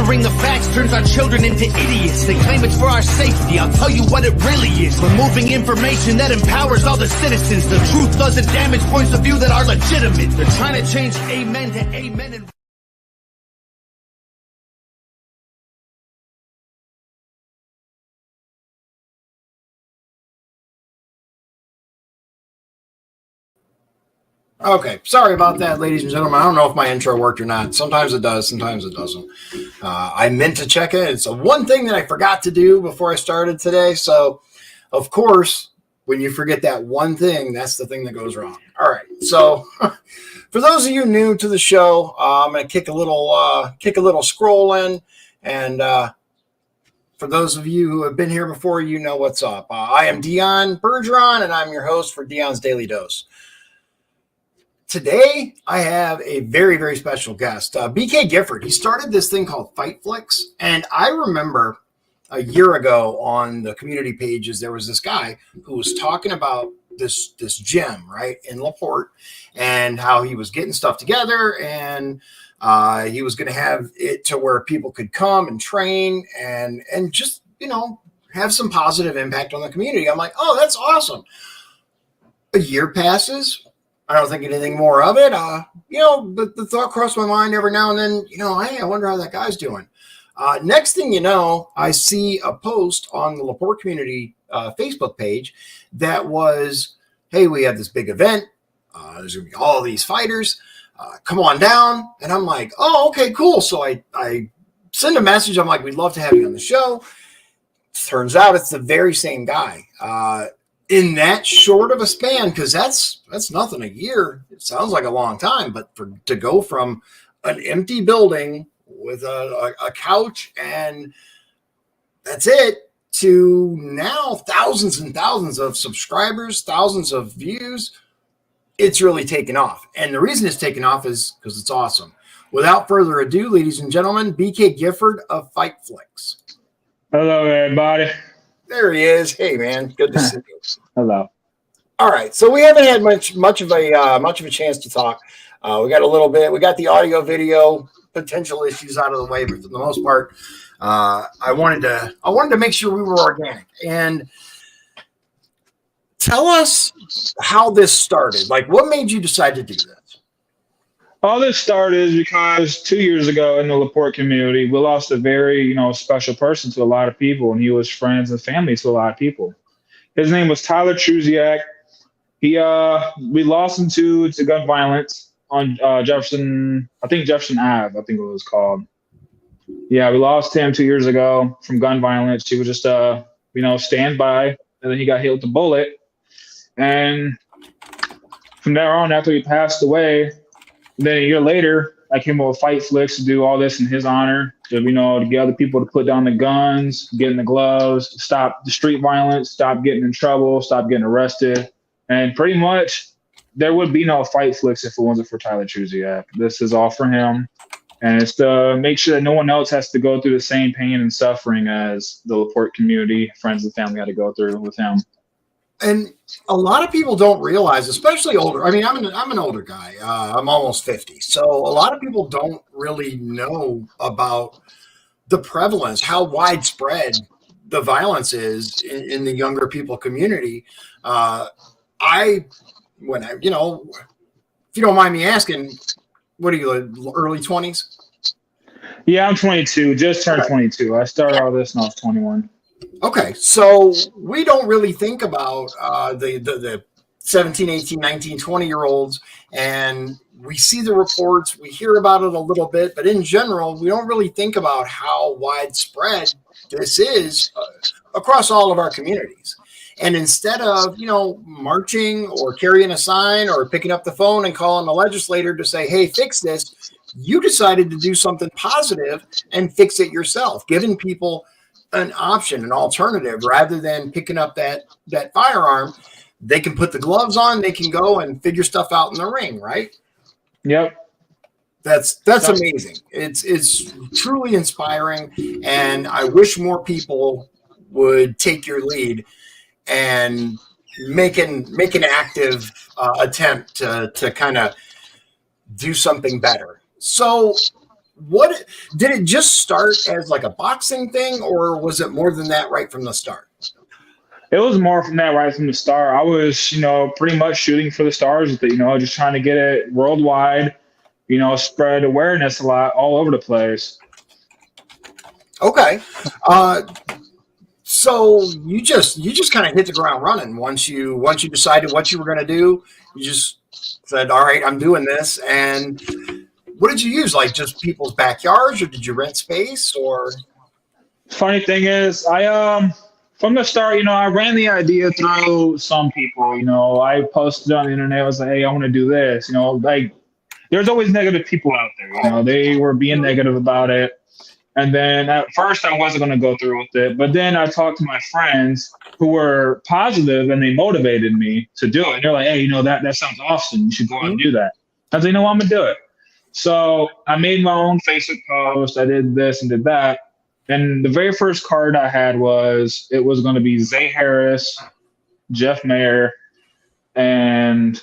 Altering the facts turns our children into idiots. They claim it's for our safety. I'll tell you what it really is. Removing information that empowers all the citizens. The truth doesn't damage points of view that are legitimate. They're trying to change amen to amen and Okay, sorry about that, ladies and gentlemen. I don't know if my intro worked or not. Sometimes it does, sometimes it doesn't. I meant to check it. It's the one thing that I forgot to do before I started today. So, of course, when you forget that one thing, that's the thing that goes wrong. All right, so for those of you new to the show, I'm going to kick a little scroll in, and for those of you who have been here before, you know what's up. I am Dion Bergeron, and I'm your host for Dion's Daily Dose. Today, I have a very, very special guest, BK Gifford. He started this thing called FightFlix, and I remember a year ago on the community pages, there was this guy who was talking about this gym, right, in Porte, and how he was getting stuff together, and he was going to have it to where people could come and train and just, have some positive impact on the community. I'm like, oh, that's awesome. A year passes. I don't think anything more of it. But the thought crossed my mind every now and then, hey, I wonder how that guy's doing. Next thing you know, I see a post on the LaPorte community Facebook page that was, hey, we have this big event. There's going to be all these fighters. Come on down. And I'm like, oh, okay, cool. So I send a message. I'm like, we'd love to have you on the show. Turns out it's the very same guy. In that short of a span, because that's nothing, a year. It sounds like a long time, but to go from an empty building with a couch and that's it to now thousands and thousands of subscribers, thousands of views, it's really taken off. And the reason it's taken off is because it's awesome. Without further ado, ladies and gentlemen, BK Gifford of FightFlix. Hello, everybody. There he is. Hey, man, good to see you. Hello. All right, so we haven't had much of a chance to talk. We got a little bit. We got the audio, video potential issues out of the way, but for the most part, I wanted to make sure we were organic. And tell us how this started. Like, what made you decide to do this? All this started because 2 years ago in the LaPorte community, we lost a very, special person to a lot of people, and he was friends and family to a lot of people. His name was Tyler Truziak. We lost him to gun violence on Jefferson Ave, I think it was called. Yeah, we lost him 2 years ago from gun violence. He was just, stand by, and then he got hit with a bullet. And from there on, after he passed away, then a year later, I came up with FightFlix to do all this in his honor, to get other people to put down the guns, get in the gloves, stop the street violence, stop getting in trouble, stop getting arrested. And pretty much there would be no FightFlix if it wasn't for Tyler Truziak. This is all for him. And it's to make sure that no one else has to go through the same pain and suffering as the LaPorte community, friends and family had to go through with him. And a lot of people don't realize, especially older. I mean, I'm an older guy. I'm almost 50. So a lot of people don't really know about the prevalence, how widespread the violence is in the younger people community. If you don't mind me asking, what are you, early 20s? Yeah, I'm 22. Just turned 22. I started all this when I was 21. Okay, so we don't really think about the 17, 18, 19, 20-year-olds, and we see the reports, we hear about it a little bit, but in general, we don't really think about how widespread this is across all of our communities. And instead of, marching or carrying a sign or picking up the phone and calling the legislator to say, hey, fix this, you decided to do something positive and fix it yourself, giving people an option, an alternative, rather than picking up that firearm. They can put the gloves on, they can go and figure stuff out in the ring, right? Yep. That's amazing. It's truly inspiring, and I wish more people would take your lead and make an active attempt to kind of do something better. So what did it just start as like a boxing thing, or was it more than that right from the start? It was more from that right from the start. I was, pretty much shooting for the stars with it, just trying to get it worldwide, spread awareness a lot all over the place. Okay. So you just kind of hit the ground running once you decided what you were going to do. You just said, all right, I'm doing this. And what did you use? Like just people's backyards, or did you rent space? Or funny thing is, I from the start, I ran the idea through some people. I posted on the internet. I was like, hey, I want to do this. Like there's always negative people out there. They were being negative about it. And then at first I wasn't going to go through with it. But then I talked to my friends who were positive, and they motivated me to do it. And they're like, hey, that sounds awesome. You should go out and do that. I was like, I'm going to do it. So I made my own Facebook post. I did this and did that. And the very first card I had was going to be Zay Harris, Jeff Mayer, and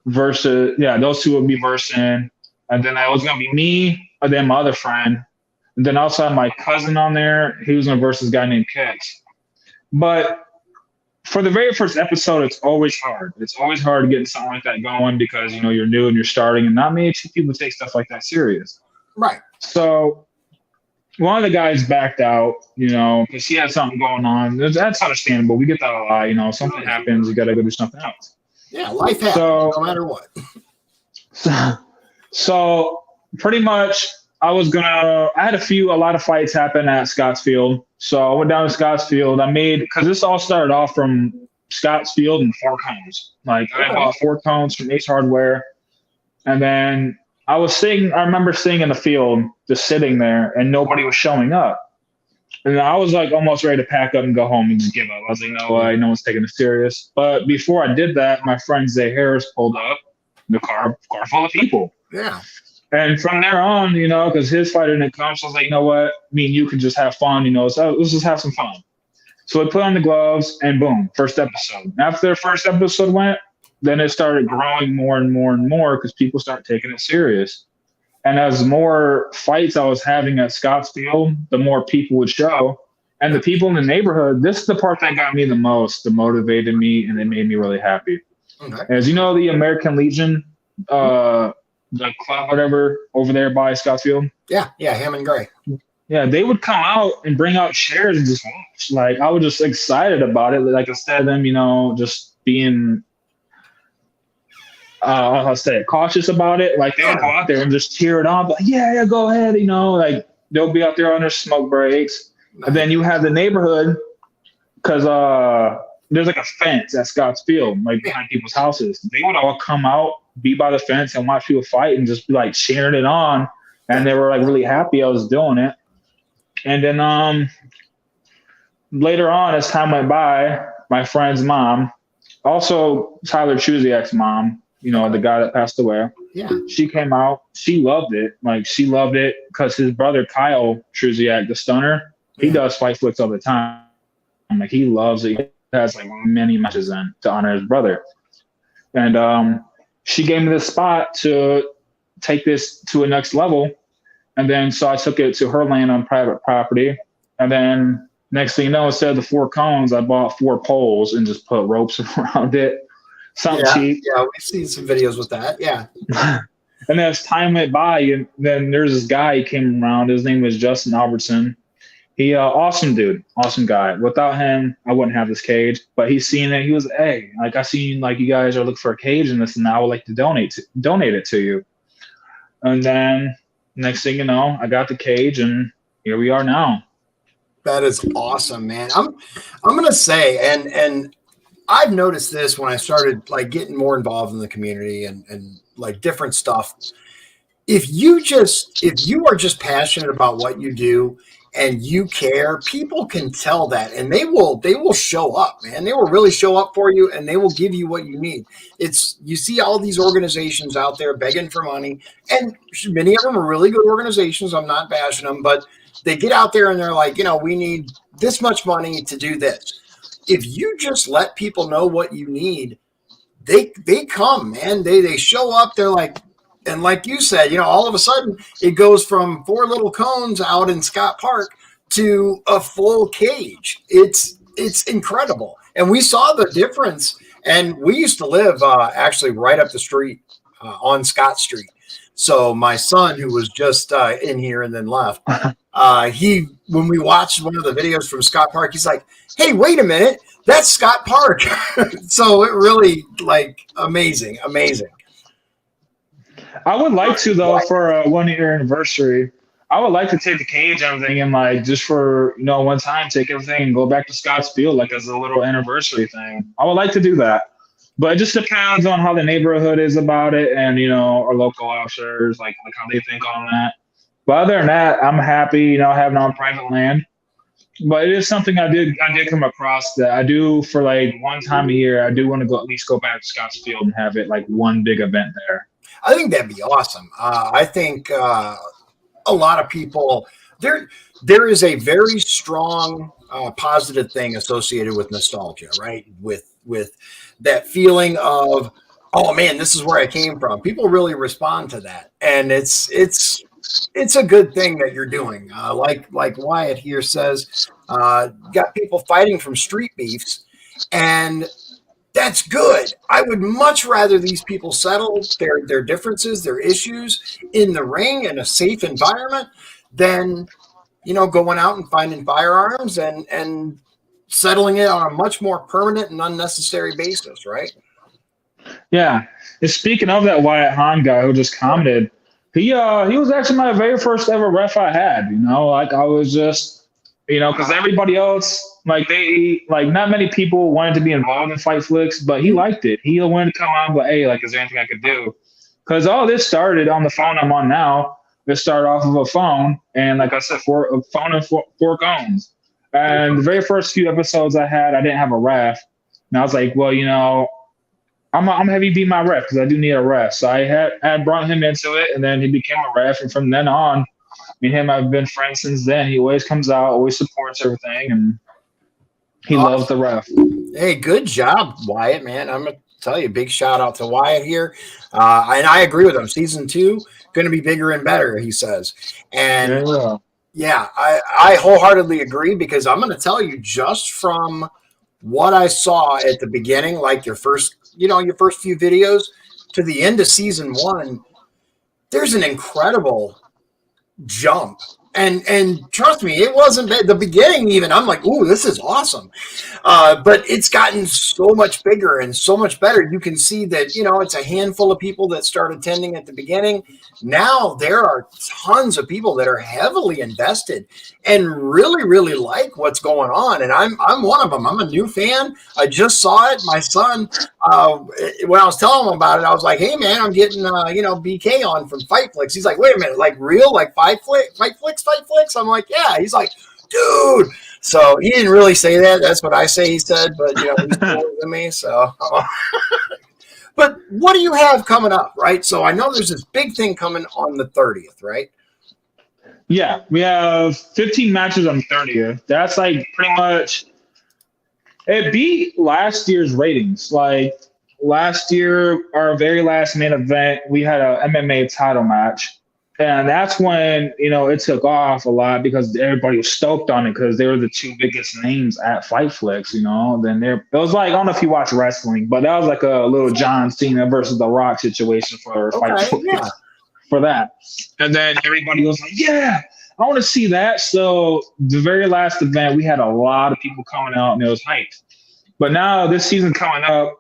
versus, those two would be versing. And then it was going to be me, and then my other friend. And then also had my cousin on there. He was going to verse this guy named Kix. But for the very first episode, it's always hard. It's always hard getting something like that going because, you're new and you're starting, and not many people take stuff like that serious. Right. So one of the guys backed out, because he had something going on. That's understandable. We get that a lot. Something happens, you got to go do something else. Yeah, life happens no matter what. So pretty much I had a lot of fights happen at Scottsfield. So I went down to Scottsfield. Because this all started off from Scottsfield and 4 cones. Like I bought 4 cones from Ace Hardware. And then I remember sitting in the field, just sitting there, and nobody was showing up. And I was like almost ready to pack up and go home and just give up. I was like, no way, no one's taking it serious. But before I did that, my friend Zay Harris pulled up, the car full of people. Yeah. And from there on, because his fight didn't come, so I was like, you know what? Me and you can just have fun, so let's just have some fun. So we put on the gloves, and boom, first episode. After the first episode went, then it started growing more and more and more because people started taking it serious. And as more fights I was having at Scottsfield, the more people would show. And the people in the neighborhood, this is the part that got me the most, that motivated me, and it made me really happy. Okay. As you know, the American Legion, the club, whatever, over there by Scottsfield. Yeah, Hammond Gray. Yeah, they would come out and bring out chairs and just watch. Like, I was just excited about it. Like, instead of them, just being, I'll say, cautious about it. Like, they would go out there and just cheer it on. Like, yeah, go ahead, Like, they'll be out there on their smoke breaks. Nice. And then you have the neighborhood, because there's like a fence at Scottsfield, like behind people's houses. They would all come out, be by the fence, and watch people fight and just be like cheering it on. And they were like really happy I was doing it. And then later on, as time went by, my friend's mom, also Tyler Truziak's mom, the guy that passed away. Yeah. She came out. She loved it. Like, she loved it because his brother, Kyle Truziak, the stunner, he does FightFlix all the time. Like, he loves it. He has like many matches in to honor his brother. And she gave me the spot to take this to a next level. And then so I took it to her land on private property. And then next thing you know, instead of the 4 cones, I bought 4 poles and just put ropes around it. Something cheap. Yeah, we've seen some videos with that. Yeah. And then as time went by, and then there's this guy, he came around. His name was Justin Albertson. He awesome dude, awesome guy. Without him, I wouldn't have this cage. But he's seen it. He was, hey, like, I seen like you guys are looking for a cage in this, and I would like to donate it to you. And then next thing you know, I got the cage, and here we are now. That is awesome, man. I'm gonna say, and I've noticed this when I started like getting more involved in the community and like different stuff. If you are just passionate about what you do and you care, people can tell that, and they will show up, man. They will really show up for you, and they will give you what you need. You see all these organizations out there begging for money, and many of them are really good organizations. I'm not bashing them, but they get out there and they're like, we need this much money to do this. If you just let people know what you need, they come, man. They show up. They're like, And like you said, all of a sudden it goes from 4 little cones out in Scott Park to a full cage. It's incredible. And we saw the difference. And we used to live actually right up the street on Scott Street. So my son, who was just in here and then left, when we watched one of the videos from Scott Park, he's like, "Hey, wait a minute, that's Scott Park." So it really amazing. I would like to, though, for a 1-year anniversary, I would like to take the cage and everything and just for, one time, take everything and go back to Scott's Field as a little anniversary thing. I would like to do that. But it just depends on how the neighborhood is about it and, our local officers, like how they think on that. But other than that, I'm happy, having on private land. But it is something I did come across that I do for one time a year. I do want to at least go back to Scott's Field and have it one big event there. I think that'd be awesome. I think a lot of people there is a very strong positive thing associated with nostalgia, right? With that feeling of, oh man, this is where I came from. People really respond to that, and it's a good thing that you're doing. Like Wyatt here says, got people fighting from street beefs, and that's good. I would much rather these people settle their differences, their issues in the ring in a safe environment than, going out and finding firearms and settling it on a much more permanent and unnecessary basis, right? Yeah. And speaking of that Wyatt Hahn guy who just commented, he was actually my very first ever ref I had, I was just, because everybody else, not many people wanted to be involved in FightFlix, but he liked it. He wanted to come on, but hey, is there anything I could do? Because all this started on the phone I'm on now. It started off of a phone, and like I said, a phone and four cones. And the very first few episodes I didn't have a ref. And I was like, well, I'm heavy be my ref because I do need a ref. So I had brought him into it, and then he became a ref. And from then on, me and him have been friends since then. He always comes out, always supports everything, and he loves the ref. Hey, good job, Wyatt, man. I'm going to tell you, big shout out to Wyatt here. And I agree with him. Season 2, going to be bigger and better, he says. And yeah, I wholeheartedly agree, because I'm going to tell you, just from what I saw at the beginning, like your first few videos to the end of season 1, there's an incredible jump. And trust me, it wasn't bad. The beginning even, I'm like, ooh, this is awesome. But it's gotten so much bigger and so much better. You can see that, it's a handful of people that start attending at the beginning. Now there are tons of people that are heavily invested and really, really like what's going on. And I'm one of them. I'm a new fan. I just saw it. My son, when I was telling him about it, I was like, hey man, I'm getting, BK on from FightFlix. He's like, wait a minute, real, FightFlix? I'm like, yeah. He's like, dude. So he didn't really say that. That's what I say he said, but he's cooler than me. So, but what do you have coming up, right? So I know there's this big thing coming on the 30th, right? Yeah, we have 15 matches on the 30th. That's pretty much, it beat last year's ratings. Last year, our very last main event, we had a MMA title match. And that's when, it took off a lot because everybody was stoked on it because they were the 2 biggest names at FightFlix, Then it was I don't know if you watch wrestling, but that was a little John Cena versus The Rock situation for FightFlix for that. And then everybody was like, yeah, I want to see that. So the very last event, we had a lot of people coming out and it was hyped. But now this season coming up,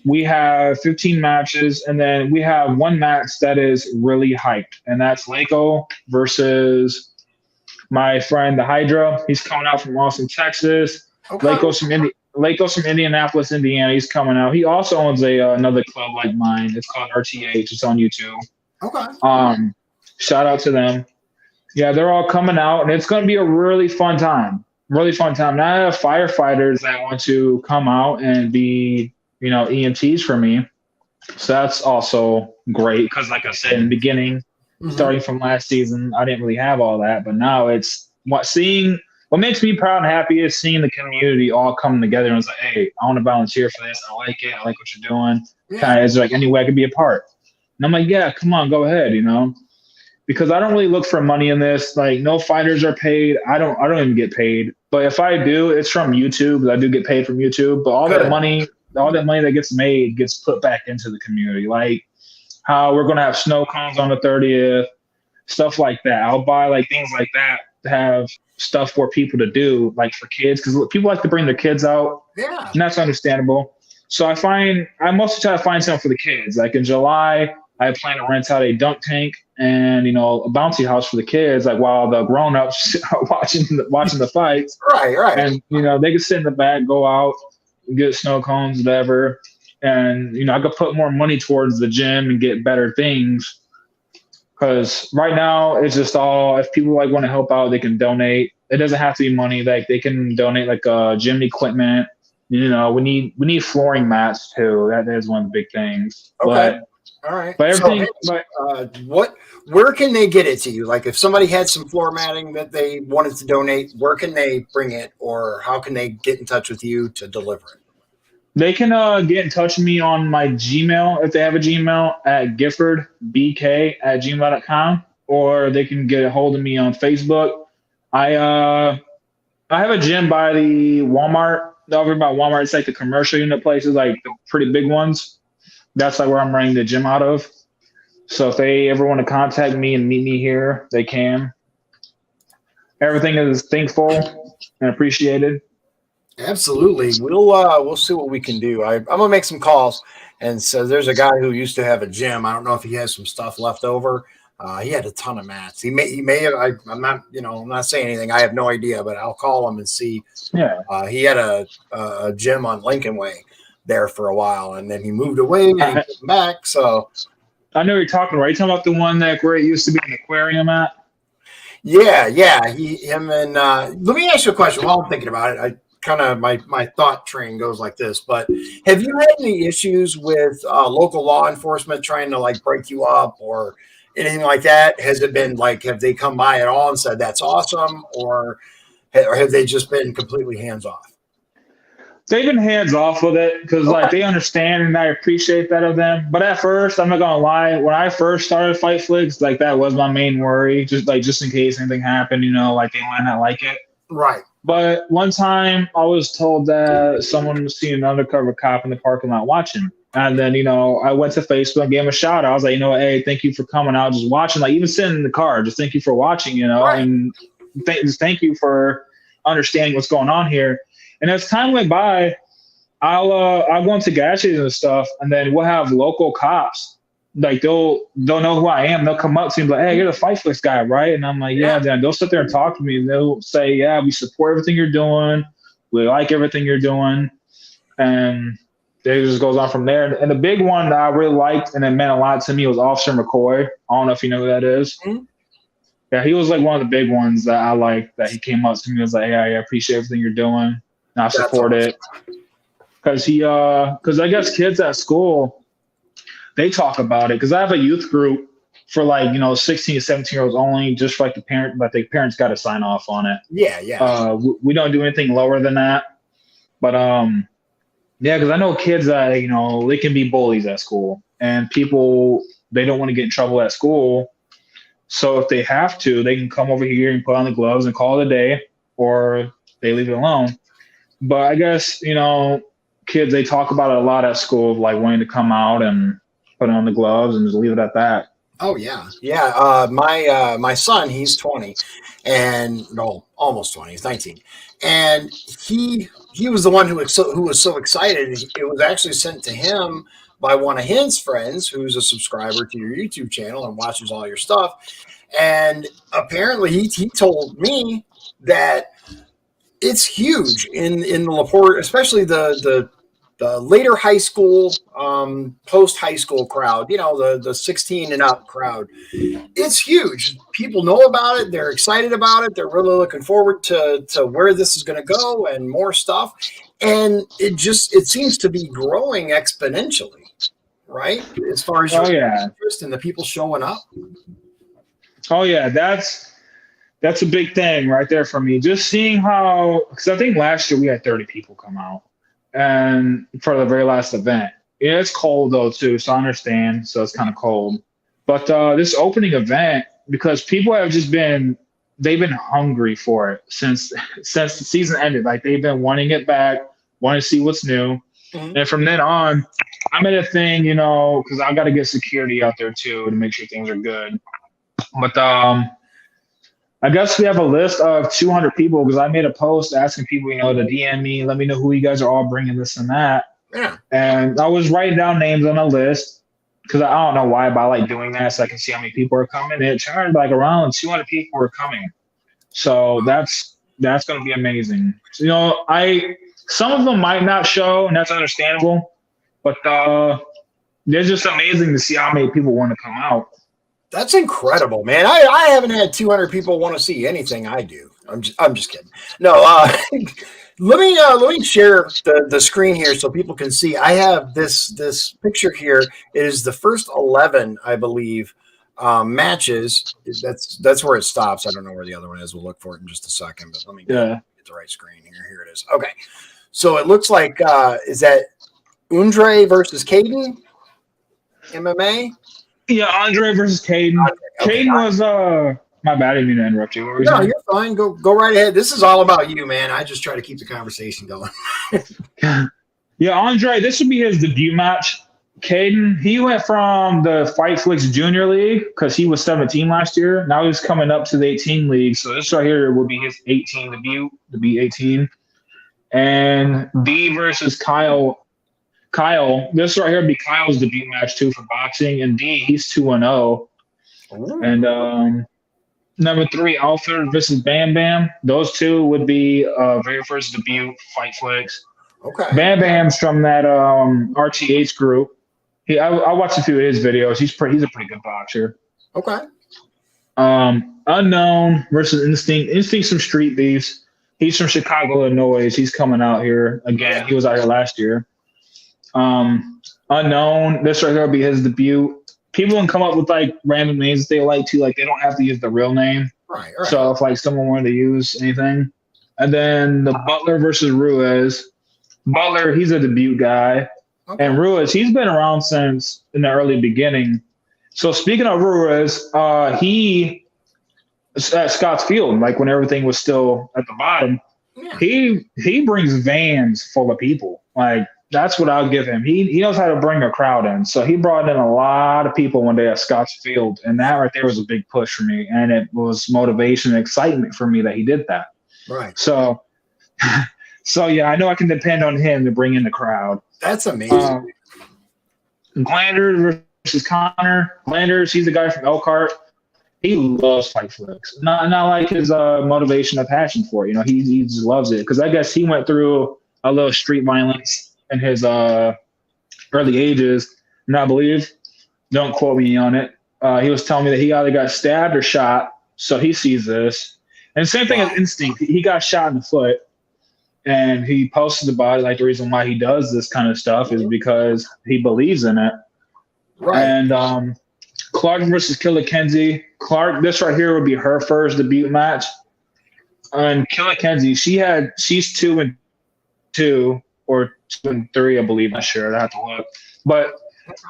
we have 15 matches, and then we have one match that is really hyped, and that's Lako versus my friend, the Hydra. He's coming out from Austin, Texas. Okay. Lako's from Indianapolis, Indiana. He's coming out. He also owns another club like mine. It's called RTH. It's on YouTube. Okay. Shout out to them. Yeah, they're all coming out, and it's going to be a really fun time. Really fun time. Now I have firefighters that want to come out and be EMTs for me. So that's also great because, like I said in the beginning, starting from last season, I didn't really have all that. But now it's what makes me proud and happy is seeing the community all come together and it's like, hey, I want to volunteer for this. I like it. I like what you're doing. Kind of is any way I could be a part. And I'm like, yeah, come on, go ahead, because I don't really look for money in this. Like, no fighters are paid. I don't even get paid. But if I do, it's from YouTube. I do get paid from YouTube. But all that money that gets made gets put back into the community. Like how we're gonna have snow cones on the 30th, stuff like that. I'll buy like things like that to have stuff for people to do, like for kids, because people like to bring their kids out. Yeah. And that's understandable. So I mostly try to find something for the kids. Like in July, I plan to rent out a dunk tank and, a bouncy house for the kids, like while the grown-ups are watching the fights. Right. And, they can sit in the back, go out, get snow cones, whatever. And, I could put more money towards the gym and get better things. Because right now it's just all, if people like want to help out, they can donate. It doesn't have to be money. Like they can donate like gym equipment. We need flooring mats too. That is one of the big things. Okay. All right. But everything. Where can they get it to you? Like if somebody had some floor matting that they wanted to donate, where can they bring it, or how can they get in touch with you to deliver it? They can get in touch with me on my Gmail if they have a Gmail at giffordbk@gmail.com, or they can get a hold of me on Facebook. I have a gym by the Walmart. Over by Walmart, it's like the commercial unit places, like the pretty big ones. That's like where I'm running the gym out of. So if they ever want to contact me and meet me here, they can. Everything is thankful and appreciated. Absolutely. We'll see what we can do. I'm gonna make some calls. And so there's a guy who used to have a gym. I don't know if he has some stuff left over. He had a ton of mats. He may have. I'm not saying anything. I have no idea, but I'll call him and see. Yeah. He had a gym on Lincoln Way there for a while, and then he moved away and he came back. So I know you're talking about. Are you talking about the one where it used to be an aquarium at? Yeah. Him and let me ask you a question while I'm thinking about it. My thought train goes like this, but have you had any issues with local law enforcement trying to like break you up or anything like that? Has it been like, have they come by at all and said that's awesome, or have they just been completely hands off? They've been hands off with it because like they understand and I appreciate that of them. But at first, I'm not gonna lie, when I first started FightFlix, like that was my main worry, just in case anything happened, like they might not like it. Right. But one time I was told that someone was seeing an undercover cop in the parking lot watching. And then, I went to Facebook and gave him a shout out. I was like, hey, thank you for coming out, just watching, like even sitting in the car, just thank you for watching, right. And thank you for understanding what's going on here. And as time went by, I'll go into gas stations and stuff, and then we'll have local cops. Like they'll know who I am. They'll come up to me and be like, hey, you're the FightFlix guy, right? And I'm like, yeah. Then they'll sit there and talk to me, and they'll say, yeah, we support everything you're doing. We like everything you're doing. And it just goes on from there. And the big one that I really liked and it meant a lot to me was Officer McCoy. I don't know if you know who that is. Mm-hmm. Yeah, he was like one of the big ones that I liked, that he came up to me and was like, hey, I appreciate everything you're doing. And I support it. Because I guess kids at school, they talk about it. Because I have a youth group for 16 to 17-year-olds only, just for like the parents got to sign off on it. Yeah. We don't do anything lower than that. But because I know kids that, they can be bullies at school. And people, they don't want to get in trouble at school. So if they have to, they can come over here and put on the gloves and call it a day, or they leave it alone. But I guess, kids, they talk about it a lot at school, like wanting to come out and put on the gloves and just leave it at that. Oh, yeah. Yeah. My son, he's 20 and almost 20. He's 19. And he was the one who was so excited. It was actually sent to him by one of his friends who's a subscriber to your YouTube channel and watches all your stuff. And apparently he told me that it's huge in the LaPorte, especially the later high school, post high school crowd, the 16 and up crowd. It's huge. People know about it. They're excited about it. They're really looking forward to where this is going to go and more stuff. And it seems to be growing exponentially, right? As far as your interest and the people showing up. Oh yeah, that's a big thing right there for me. Just seeing how, because I think last year we had 30 people come out and for the very last event. Yeah, it's cold though too, so I understand. So it's kind of cold. But this opening event, because people have just they've been hungry for it since the season ended. Like they've been wanting it back, wanting to see what's new. Mhm. And from then on, I made a thing, you know, because I got to get security out there too to make sure things are good. But I guess we have a list of 200 people because I made a post asking people, you know, to DM me, let me know who you guys are all bringing this and that. Yeah. And I was writing down names on a list because I don't know why, but I like doing that so I can see how many people are coming. And it turned like around 200 people were coming. So that's going to be amazing. So, you know, some of them might not show, and that's understandable. But it's just amazing to see how many people want to come out. That's incredible, man. I haven't had 200 people want to see anything I do. I'm just kidding. No, let me share the screen here so people can see. I have this picture here. It is the first 11, I believe, matches. That's where it stops. I don't know where the other one is. We'll look for it in just a second, but let me get the right screen here. Here it is. Okay. So it looks like is that Andre versus Caden MMA? Yeah, Andre versus Caden. Okay. Caden was my bad. I didn't mean to interrupt you. No, you're fine. Go right ahead. This is all about you, man. I just try to keep the conversation going. Yeah, Andre, this would be his debut match. Caden, he went from the FightFlix Junior League because he was 17 last year. Now he's coming up to the 18 league. So this right here will be his 18 debut, to be 18. And D versus Kyle. This right here would be Kyle's debut match too for boxing. And D, he's 2-0. And number 3, Alfred versus Bam Bam. Those two would be very first debut FightFlix. Okay. Bam Bam's from that RTH group. I watched a few of his videos. He's a pretty good boxer. Okay. Unknown versus Instinct. Instinct's some street beefs. He's from Chicago, Illinois. He's coming out here again. Yeah. He was out here last year. Unknown. This right here will be his debut. People can come up with like random names that they like to. Like they don't have to use the real name. Right. So if like someone wanted to use anything, and then the Butler versus Ruiz. Butler, he's a debut guy. Okay. And Ruiz, he's been around since in the early beginning. So speaking of Ruiz, he at Scott's Field, like when everything was still at the bottom, he brings vans full of people. Like that's what I'll give him. He knows how to bring a crowd in. So he brought in a lot of people one day at Scott's Field, and that right there was a big push for me, and it was motivation and excitement for me that he did that. Right. So yeah, I know I can depend on him to bring in the crowd. That's amazing. Glanders versus Connor. Glanders, he's the guy from Elkhart. He loves FightFlix. Not like his motivation or passion for it. You know, he just loves it because I guess he went through a little street violence in his early ages. And I believe, don't quote me on it. He was telling me that he either got stabbed or shot. So he sees this. And same thing as Instinct. He got shot in the foot. And he posted about it, like the reason why he does this kind of stuff is because he believes in it. Right. And Clark versus Killer Kenzie. Clark, this right here would be her first debut match. And Killer Kenzie, she's 2-2 or 2-3, I believe. Not sure. I have to look. But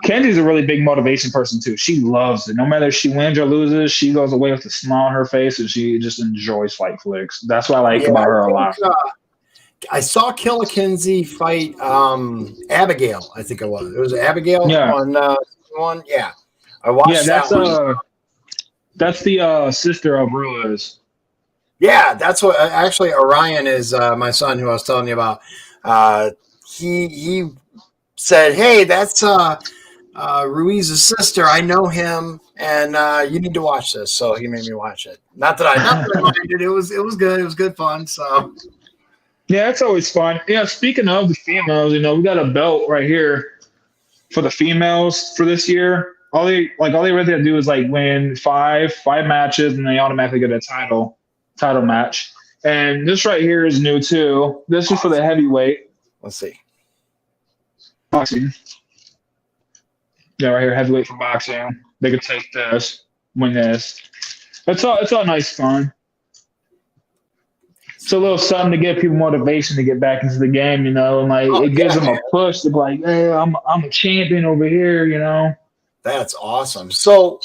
Kenzie's a really big motivation person too. She loves it. No matter if she wins or loses, she goes away with a smile on her face and she just enjoys FightFlix. That's what I like about her a lot. I saw Killer Kenzie fight Abigail. I think it was. It was Abigail on one. Yeah, I watched that one. That's the sister of Ruiz. Yeah, that's what. Actually, Orion is my son, who I was telling you about. He said, "Hey, that's Ruiz's sister. I know him, and you need to watch this." So he made me watch it. Not that I minded. It was good. It was good fun. So. Yeah, it's always fun. Yeah, speaking of the females, you know, we got a belt right here for the females for this year. All they really have to do is like win five matches, and they automatically get a title match. And this right here is new too. This is for the heavyweight. Let's see. Boxing. Yeah, right here, heavyweight for boxing. They could take this, win this. It's all nice fun. it's a little something to give people motivation to get back into the game, and like it gives them a push to be like, hey, I'm a champion over here. That's awesome. So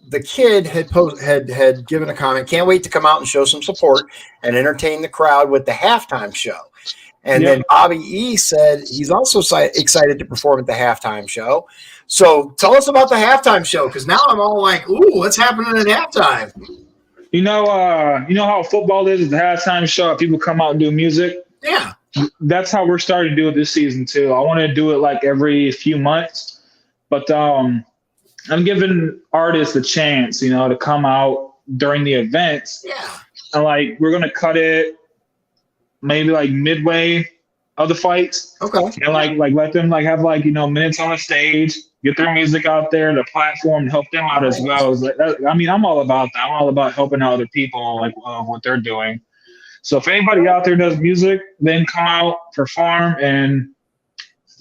the kid had given a comment, can't wait to come out and show some support and entertain the crowd with the halftime show. And then Bobby E said he's also excited to perform at the halftime show. So tell us about the halftime show, because now I'm all like, ooh, what's happening at halftime? You know how football is at the halftime show. People come out and do music. Yeah, that's how we're starting to do it this season too. I want to do it like every few months, but I'm giving artists a chance, to come out during the events. Yeah, and like we're gonna cut it maybe like midway of the fights. Okay, and like let them like have minutes on the stage. Get their music out there, the platform, and help them out as well. I'm all about that. I'm all about helping out other people, what they're doing. So if anybody out there does music, then come out, perform, and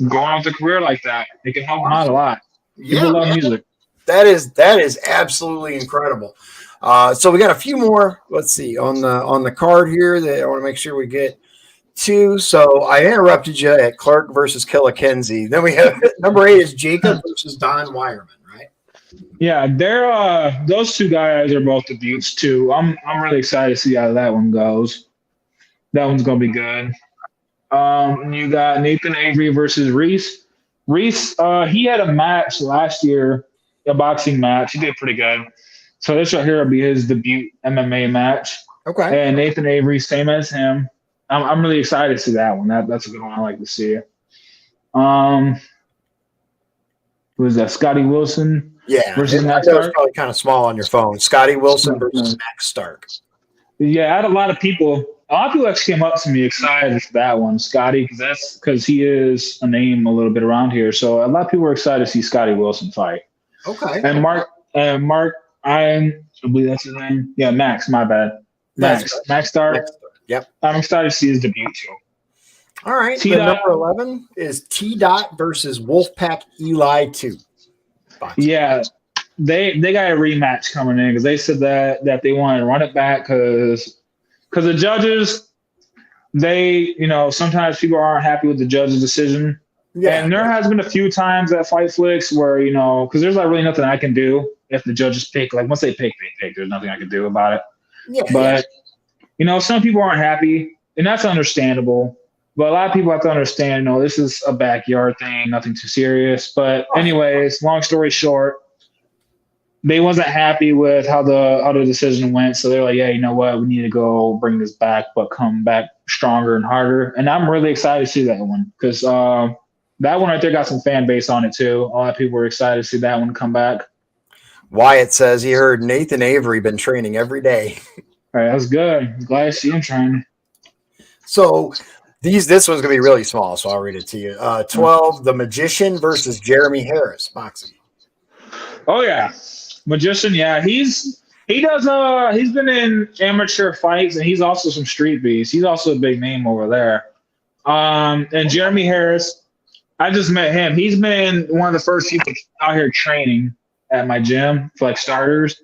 go on with a career like that. It can help them out a lot. People love music. That is absolutely incredible. So we got a few more. Let's see on the card here that I want to make sure we get to. So I interrupted you at Clark versus Killakenzie. Then we have number 8 is Jacob versus Don Wireman, right? Yeah, they're those two guys are both debuts too. I'm really excited to see how that one goes. That one's gonna be good. You got Nathan Avery versus Reese. Reese, he had a match last year, a boxing match. He did pretty good. So this right here will be his debut MMA match. Okay. And Nathan Avery, same as him. I'm really excited to see that one. That's a good one I like to see. Who is that? Scotty Wilson. Yeah. Versus Max That was Stark. probably kind of small on your phone. Scotty Wilson versus Max Stark. Yeah, I had a lot of people actually came up to me excited for that one, Scotty, because he is a name a little bit around here. So a lot of people were excited to see Scotty Wilson fight. Okay. And Mark, I believe that's his name. Yeah, Max. My bad. Max Stark. Yep. I'm excited to see his debut too. All right. Number 11 is T. Dot versus Wolfpack Eli 2. Yeah, they got a rematch coming in because they said that they wanted to run it back because the judges, they sometimes people aren't happy with the judge's decision. Yeah. And there has been a few times at FightFlix where because there's really nothing I can do if the judges pick. Like once they pick, they pick. There's nothing I can do about it. Yeah. But some people aren't happy, and that's understandable. But a lot of people have to understand, this is a backyard thing, nothing too serious. But anyways, long story short, they wasn't happy with how the decision went. So they're like, yeah, you know what? We need to go bring this back, but come back stronger and harder. And I'm really excited to see that one because that one right there got some fan base on it too. A lot of people were excited to see that one come back. Wyatt says he heard Nathan Avery been training every day. All right, that's good. Glad to see him training. So this one's going to be really small, so I'll read it to you. 12, The Magician versus Jeremy Harris, boxing. Oh, yeah. Magician, yeah. He's been in amateur fights, and he's also some street beast. He's also a big name over there. And Jeremy Harris, I just met him. He's been one of the first people out here training at my gym for like starters.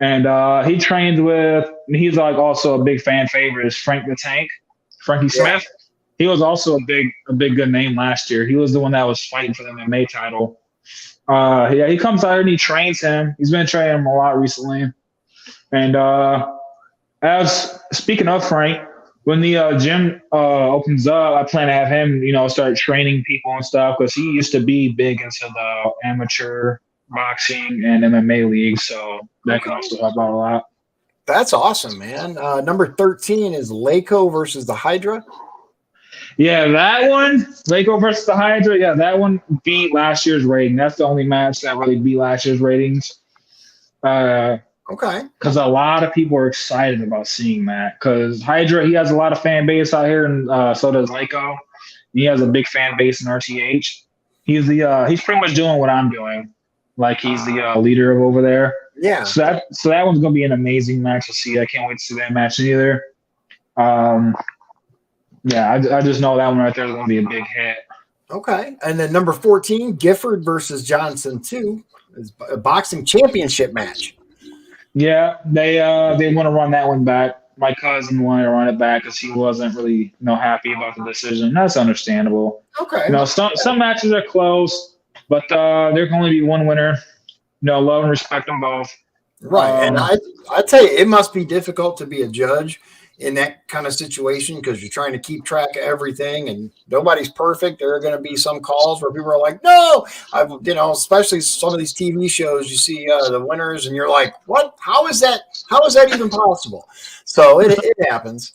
And he trained with, he's like also a big fan favorite is Frankie Smith. He was also a big good name last year. He was the one that was fighting for the MMA title. He comes out and he trains him. He's been training him a lot recently. And as speaking of Frank, when the gym opens up, I plan to have him, start training people and stuff because he used to be big into the amateur boxing and MMA leagues. So that can also help out a lot. That's awesome, man. Number 13 is Laco versus the Hydra. Yeah, that one, Laco versus the Hydra. Yeah, that one beat last year's rating. That's the only match that really beat last year's ratings. Okay. Because a lot of people are excited about seeing that. Because Hydra, he has a lot of fan base out here, and so does Laco. He has a big fan base in RTH. He's pretty much doing what I'm doing. Like he's the leader of over there. Yeah. So that one's gonna be an amazing match to see. I can't wait to see that match either. Yeah, I just know that one right there is gonna be a big hit. Okay. And then number 14, Gifford versus Johnson 2 is a boxing championship match. Yeah, they want to run that one back. my cousin wanted to run it back because he wasn't really, happy about the decision. That's understandable. Okay. Some matches are close, but there can only be one winner. Love and respect them both. Right. And I tell you, it must be difficult to be a judge in that kind of situation because you're trying to keep track of everything and nobody's perfect. There are going to be some calls where people are like, no, especially some of these TV shows, you see the winners and you're like, what? How is that even possible? So it happens.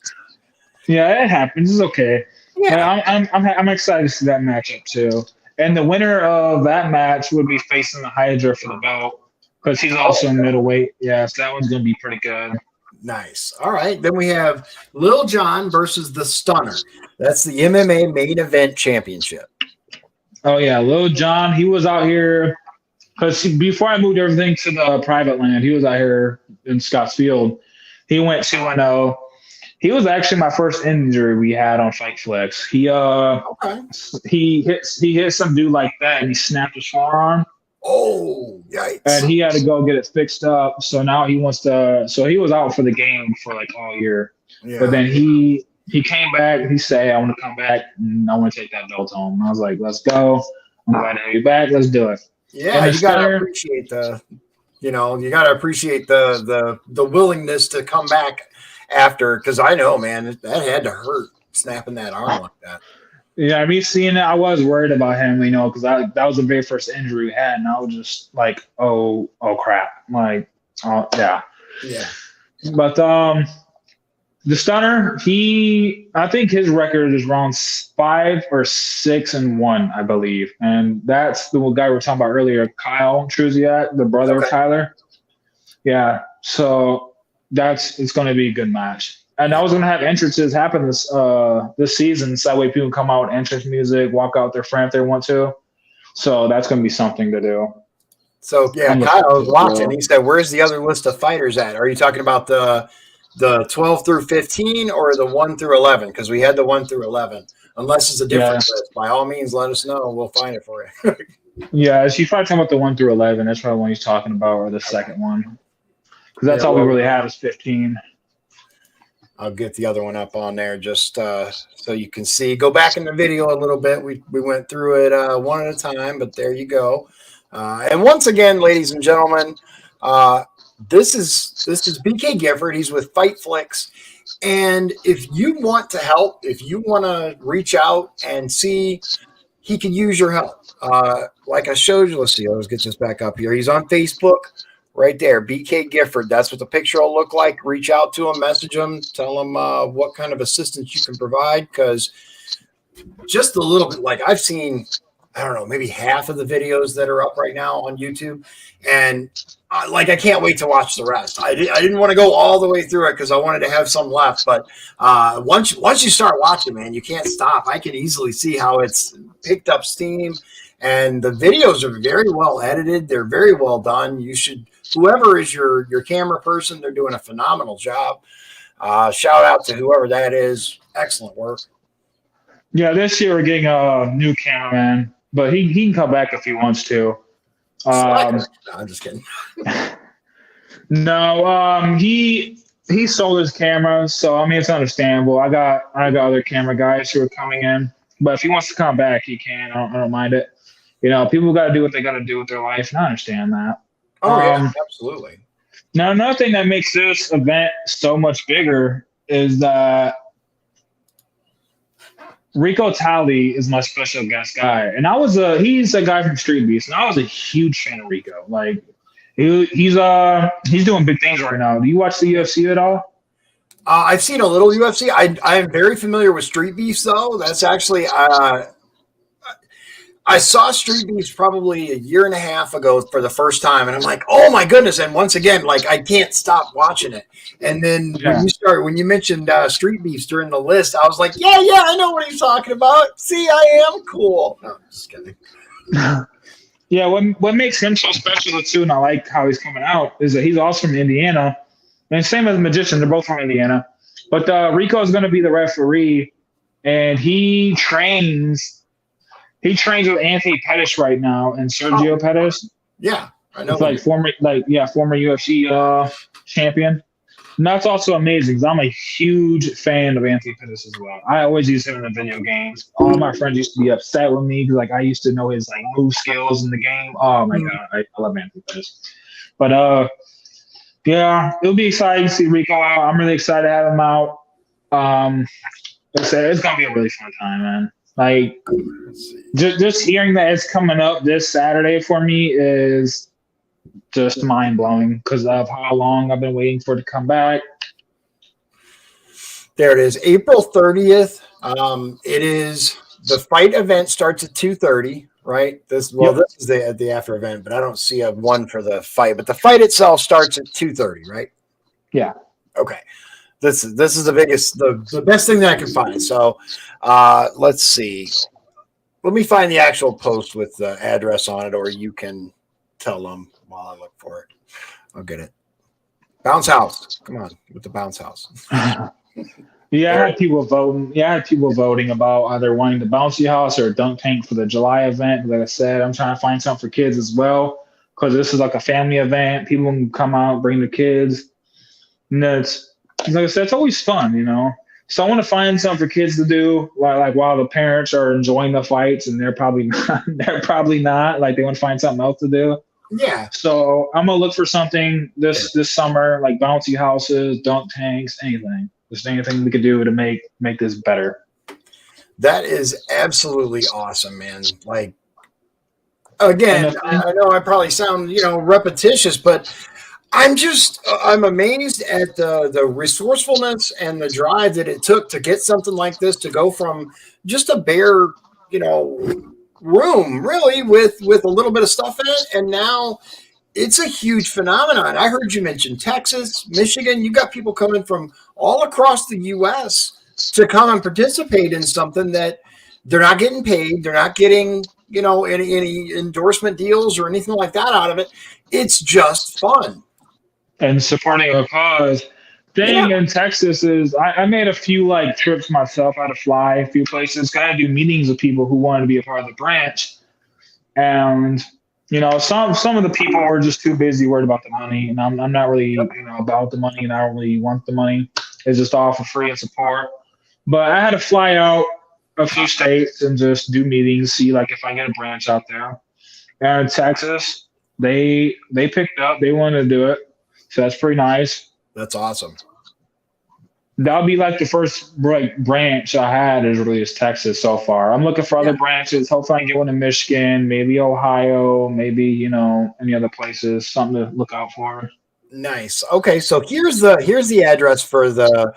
Yeah, it happens. It's okay. Yeah. I'm excited to see that matchup too. And the winner of that match would be facing the Hydra for the belt because he's also middleweight. Yeah, so that one's going to be pretty good. Nice. All right. Then we have Lil Jon versus the Stunner. That's the MMA main event championship. Oh, yeah. Lil Jon, he was out here because before I moved everything to the private land, he was out here in Scottsfield. He went 2-0. He was actually my first injury we had on FightFlix. He hit some dude like that and he snapped his forearm. Oh, yikes. And he had to go get it fixed up. So now he wants to – so he was out for the game for like all year. Yeah. But then he came back. He said, I want to come back and I want to take that belt home. I was like, let's go. I'm glad to have you back. Let's do it. Yeah, you got to appreciate the willingness to come back after because I know, man, that had to hurt snapping that arm like that. Yeah, me seeing it, I was worried about him, because that was the very first injury we had, and I was just like, oh crap, like, yeah. But the Stunner, I think his record is around 5-6-1, I believe, and that's the guy we were talking about earlier, Kyle Truziak, the brother of Tyler. Yeah, so it's going to be a good match. And I was going to have entrances happen this season, so that way people can come out with entrance music, walk out with their friend if they want to. So that's going to be something to do. So, yeah, Kyle was watching. He said, where's the other list of fighters at? Are you talking about the 12 through 15 or the 1 through 11? Because we had the 1 through 11. Unless it's a different list. By all means, let us know. We'll find it for you. Yeah, she's probably talking about the 1 through 11. That's probably the one he's talking about, or the second one. Because that's all we really have is 15. I'll get the other one up on there just so you can see. Go back in the video a little bit. We went through it one at a time, but there you go. And once again, ladies and gentlemen, this is BK Gifford. He's with FightFlix. And if you want to help, if you want to reach out and see, he could use your help. Like I showed you, let's see, let's get this back up here. He's on Facebook. Right there, BK Gifford. That's what the picture will look like. Reach out to him, message him, tell him what kind of assistance you can provide. Because just a little bit, like I've seen, I don't know, maybe half of the videos that are up right now on YouTube, and I can't wait to watch the rest. I didn't want to go all the way through it because I wanted to have some left. But once you start watching, man, you can't stop. I can easily see how it's picked up steam, and the videos are very well edited. They're very well done. You should. Whoever is your camera person, they're doing a phenomenal job. Shout out to whoever that is. Excellent work. Yeah, this year we're getting a new cameraman, but he can come back if he wants to. No, I'm just kidding. No, he sold his camera, so I mean it's understandable. I got other camera guys who are coming in, but if he wants to come back, he can. I don't mind it. People got to do what they got to do with their life, and I understand that. Oh, yeah, absolutely. Now, another thing that makes this event so much bigger is that Rico Talley is my special guest guy. And he's a guy from Street Beast, and I was a huge fan of Rico. Like, he's doing big things right now. Do you watch the UFC at all? I've seen a little UFC. I am very familiar with Street Beast, though. That's actually I saw Street Beast probably a year and a half ago for the first time, and I'm like, oh my goodness! And once again, like I can't stop watching it. And then when you mentioned Street Beast during the list, I was like, yeah, I know what he's talking about. See, I am cool. No, I'm just kidding. Yeah, what makes him so special too, and I like how he's coming out, is that he's also from Indiana, and same as the Magician, they're both from Indiana. But Rico is going to be the referee, and he trains. He trains with Anthony Pettis right now and Sergio Pettis. Yeah, I know. It's like former UFC champion. And that's also amazing because I'm a huge fan of Anthony Pettis as well. I always use him in the video games. All my friends used to be upset with me because like I used to know his like move skills in the game. Oh my god, I love Anthony Pettis. But yeah, it'll be exciting to see Rico out. I'm really excited to have him out. Like I said, it's gonna be a really fun time, man. Like just hearing that it's coming up this Saturday for me is just mind blowing because of how long I've been waiting for it to come back. There it is, April 30th. It is the fight event starts at 2:30, right? This is the after event, but I don't see a one for the fight. But the fight itself starts at 2:30, right? Yeah. Okay. This is the biggest, the best thing that I can find. So let's see. Let me find the actual post with the address on it, or you can tell them while I look for it. I'll get it. Bounce House. Come on with the Bounce House. Yeah, I had people voting. Yeah, I had people voting about either wanting the bouncy house or a dunk tank for the July event. Like I said, I'm trying to find something for kids as well because this is like a family event. People can come out, bring their kids. And that's, like I said, it's always fun, you know. So I want to find something for kids to do, like while the parents are enjoying the fights, and they're probably not. They're probably not. Like they want to find something else to do. Yeah. So I'm gonna look for something this summer, like bouncy houses, dunk tanks, anything. Just anything we could do to make this better. That is absolutely awesome, man. Like, again, I know I probably sound, repetitious, but I'm amazed at the resourcefulness and the drive that it took to get something like this to go from just a bare, room really with a little bit of stuff in it. And now it's a huge phenomenon. I heard you mention Texas, Michigan. You got people coming from all across the U.S. to come and participate in something that they're not getting paid. They're not getting, any endorsement deals or anything like that out of it. It's just fun. And supporting a cause. Thing in Texas is I made a few like trips myself. I had to fly a few places. Got to do meetings with people who wanted to be a part of the branch. And some of the people were just too busy worried about the money, and I'm not really about the money, and I don't really want the money. It's just all for free and support. But I had to fly out a few states and just do meetings, see like if I get a branch out there. And in Texas, they picked up, they wanted to do it, so that's pretty nice. That's awesome. That'll be like the first branch I had is really Texas so far. I'm looking for other branches. Hopefully I can get one in Michigan, maybe Ohio, maybe, any other places, something to look out for. Nice. Okay. So here's the address for the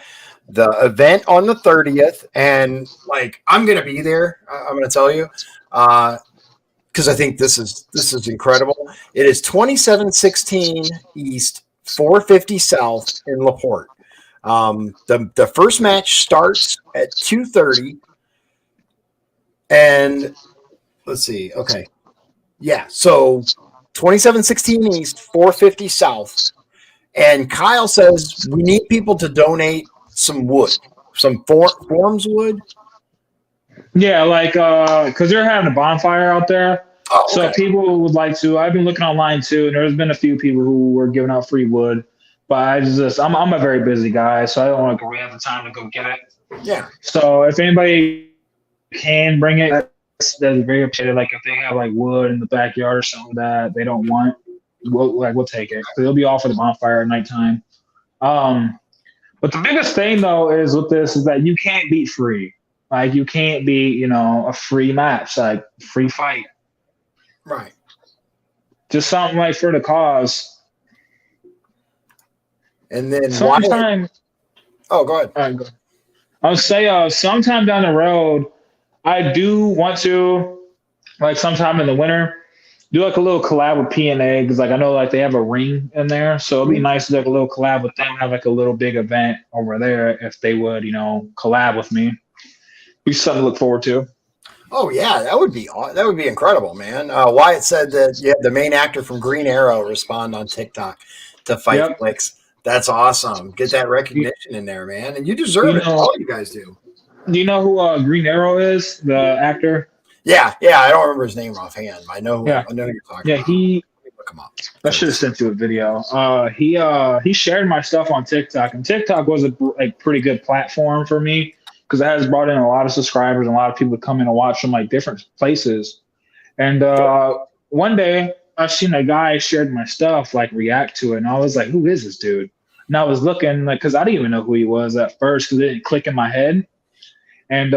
event on the 30th. And like, I'm going to be there. I'm going to tell you, cause I think this is incredible. It is 2716 East, 450 South in LaPorte. The first match starts at 2:30, and let's see. Okay. Yeah. So 2716 East, 450 South. And Kyle says we need people to donate some wood, some forms wood. Yeah. Like, cause they're having a bonfire out there. Oh, okay. So if people would like to, I've been looking online too, and there's been a few people who were giving out free wood. But I'm a very busy guy, so I don't want to really have the time to go get it. Yeah. So if anybody can bring it, that's very appreciated. Like if they have like wood in the backyard or something that they don't want, we'll take it. So it'll be all for the bonfire at nighttime. But the biggest thing though is with this is that you can't beat free. Like you can't beat, a free match, like free fight. Right. Just something like for the cause. And then sometime. Oh, go ahead. All right, go ahead. I'll say sometime down the road, I do want to, like sometime in the winter, do like a little collab with P&A because like I know like they have a ring in there, so it'd be nice to do like a little collab with them, have like a little big event over there if they would, collab with me. Be something to look forward to. Oh yeah, that would be incredible, man. Wyatt said that you had the main actor from Green Arrow respond on TikTok to FightFlix. Yep. That's awesome. Get that recognition in there, man. And you deserve it. All you guys do. Do you know who Green Arrow is, the actor? Yeah. I don't remember his name offhand. I know who you're talking about. He look him up. I should have sent you a video. He shared my stuff on TikTok, and TikTok was a pretty good platform for me because it has brought in a lot of subscribers and a lot of people come in and watch from like different places. And one day I seen a guy shared my stuff, like react to it, and I was like, "Who is this dude?" And I was looking, like, because I didn't even know who he was at first because it didn't click in my head. And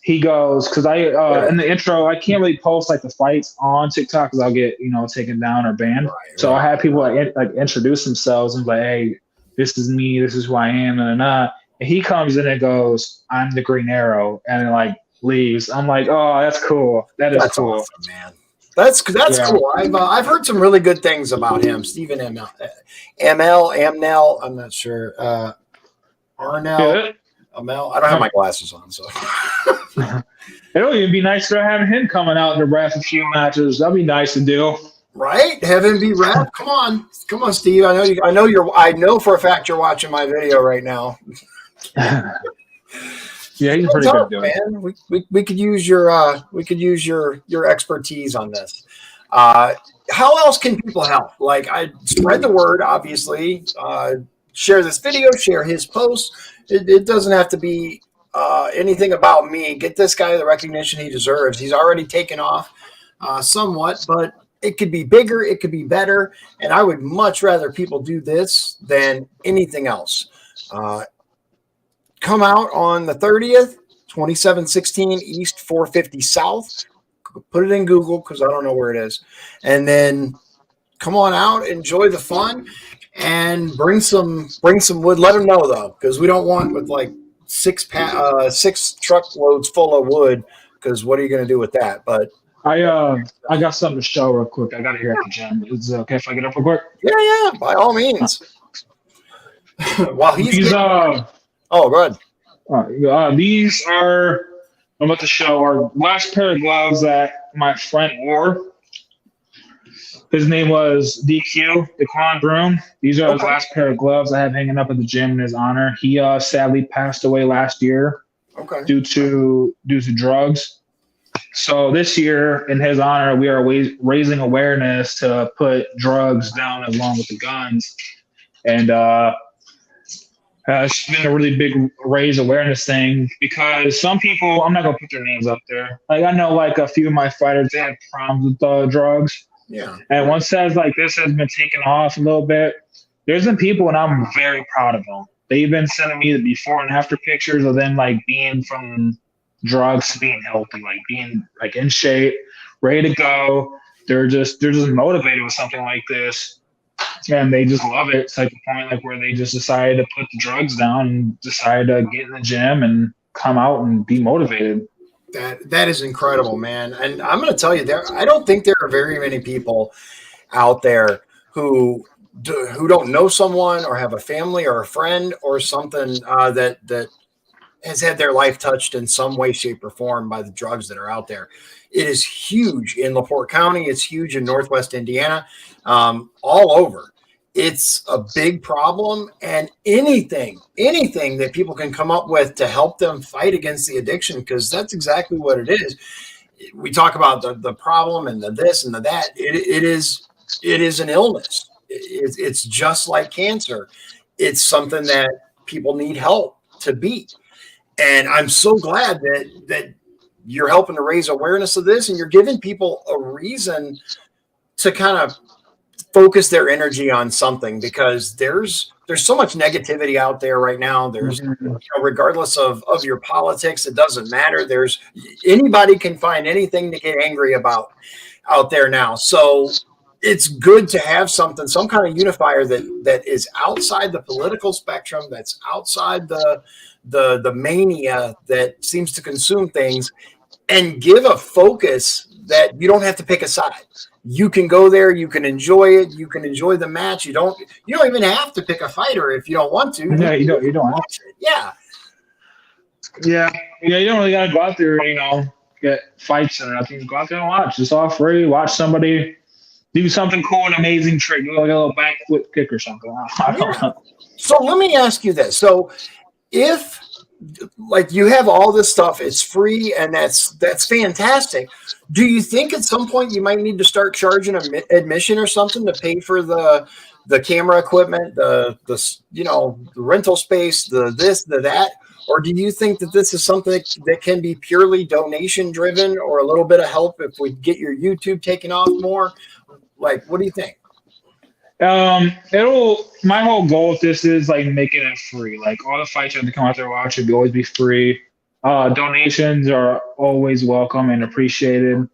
he goes, because in the intro, I can't really post like the fights on TikTok because I'll get, taken down or banned. So I had people like introduce themselves and like, "Hey, this is me. This is who I am." And he comes in and goes, "I'm the Green Arrow," and then like leaves. I'm like, "Oh, that's cool. That's cool, awesome, man. That's cool. I've heard some really good things about him. Stephen Amnell. I'm not sure. Arnell. Amel. I don't have my glasses on, so. It would even be nice to have him coming out to ref a few matches. That'd be nice to do. Right? Have him be ref. Come on, Steve. I know for a fact you're watching my video right now. Yeah, he's pretty good, man. We could use your expertise on this. How else can people help? Like, I spread the word, obviously. Share this video, share his post. It doesn't have to be anything about me. Get this guy the recognition he deserves. He's already taken off somewhat, but it could be bigger, it could be better, and I would much rather people do this than anything else. Come out on the 30th, 2716 East 450 South. Put it in Google because I don't know where it is. And then come on out, enjoy the fun, and bring some wood. Let them know though, because we don't want with like six truckloads full of wood. Because what are you going to do with that? But I got something to show real quick. I got it here at the gym. Is it okay if I get up real quick? Yeah, by all means. While he's oh, good. These are, I'm about to show our last pair of gloves that my friend wore. His name was DQ, Daquan Broom. These are his last pair of gloves I have hanging up at the gym in his honor. He sadly passed away last year due to drugs. So this year, in his honor, we are raising awareness to put drugs down along with the guns. And it's been a really big raise awareness thing because some people, I'm not going to put their names up there. Like, I know like a few of my fighters, they had problems with drugs. Yeah. And once says like this has been taken off a little bit, there's been people, and I'm very proud of them. They've been sending me the before and after pictures of them like being from drugs to being healthy, like being like in shape, ready to go. They're just motivated with something like this. And they just love it. It's like the point like where they just decided to put the drugs down and decide to get in the gym and come out and be motivated. That is incredible, man. And I'm going to tell you, I don't think there are very many people out there who don't know someone or have a family or a friend or something that has had their life touched in some way, shape, or form by the drugs that are out there. It is huge in LaPorte County. It's huge in Northwest Indiana, all over. It's a big problem, and anything that people can come up with to help them fight against the addiction, because that's exactly what it is. We talk about the problem and the this and the that. It is an illness. It's just like cancer. It's something that people need help to beat. And I'm so glad that you're helping to raise awareness of this, and you're giving people a reason to kind of focus their energy on something, because there's so much negativity out there right now. There's regardless of your politics, it doesn't matter. Anybody can find anything to get angry about out there now. So it's good to have some kind of unifier that is outside the political spectrum, that's outside the mania that seems to consume things, and give a focus that you don't have to pick a side. You can go there, you can enjoy it, you can enjoy the match. You don't even have to pick a fighter if you don't want to. Yeah, you don't have to. Yeah. Yeah, you don't really gotta go out there, get fights and nothing. Go out there and watch. It's all free. Watch somebody do something cool, an amazing trick, like a little backflip kick or something. I don't know. So let me ask you this. So if like you have all this stuff, it's free, and that's fantastic. Do you think at some point you might need to start charging admission or something to pay for the camera equipment, the the rental space, the this, the that? Or do you think that this is something that can be purely donation driven, or a little bit of help if we get your YouTube taken off more? Like, what do you think? My whole goal with this is like making it free. Like all the fights you have to come out there and watch should always be free. Donations are always welcome and appreciated.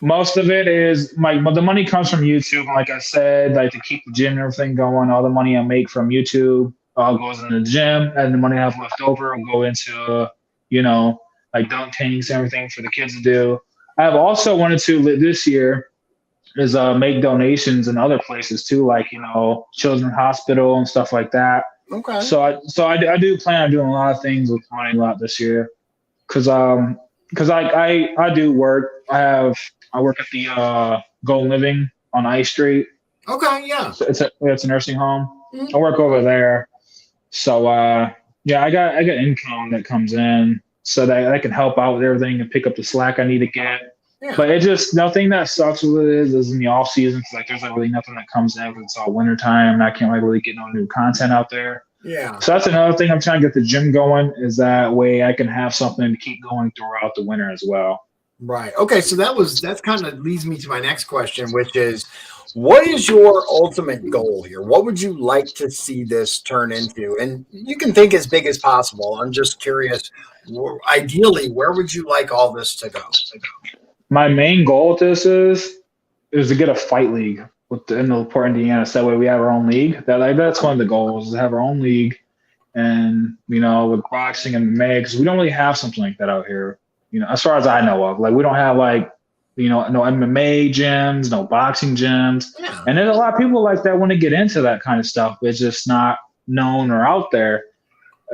Most of it is the money comes from YouTube. Like I said, like to keep the gym and everything going, all the money I make from YouTube goes in the gym, and the money I have left over will go into, like dunk tanks and everything for the kids to do. I have also wanted to this year is make donations in other places too, like Children's Hospital and stuff like that. Okay. So I do plan on doing a lot of things with money a lot this year, because I do work. I work at the Golden Living on I Street. Okay, yeah. So it's a nursing home. Mm-hmm. I work over there. So yeah, I got income that comes in, so that I can help out with everything and pick up the slack I need to get. Yeah. But it just, nothing that sucks with it is in the off season, because like there's like really nothing that comes in, because it's all winter time and I can't like really get no new content out there. Yeah. So that's another thing I'm trying to get the gym going, is that way I can have something to keep going throughout the winter as well. Right. Okay. So that's kind of leads me to my next question, which is, what is your ultimate goal here? What would you like to see this turn into? And you can think as big as possible. I'm just curious, ideally, where would you like all this to go? My main goal with this is to get a fight league in the Porte, Indiana. So that way we have our own league. That's one of the goals, is to have our own league. And, with boxing and MMA, because we don't really have something like that out here, as far as I know of. Like, we don't have no MMA gyms, no boxing gyms. Yeah. And there's a lot of people like that want to get into that kind of stuff, but it's just not known or out there.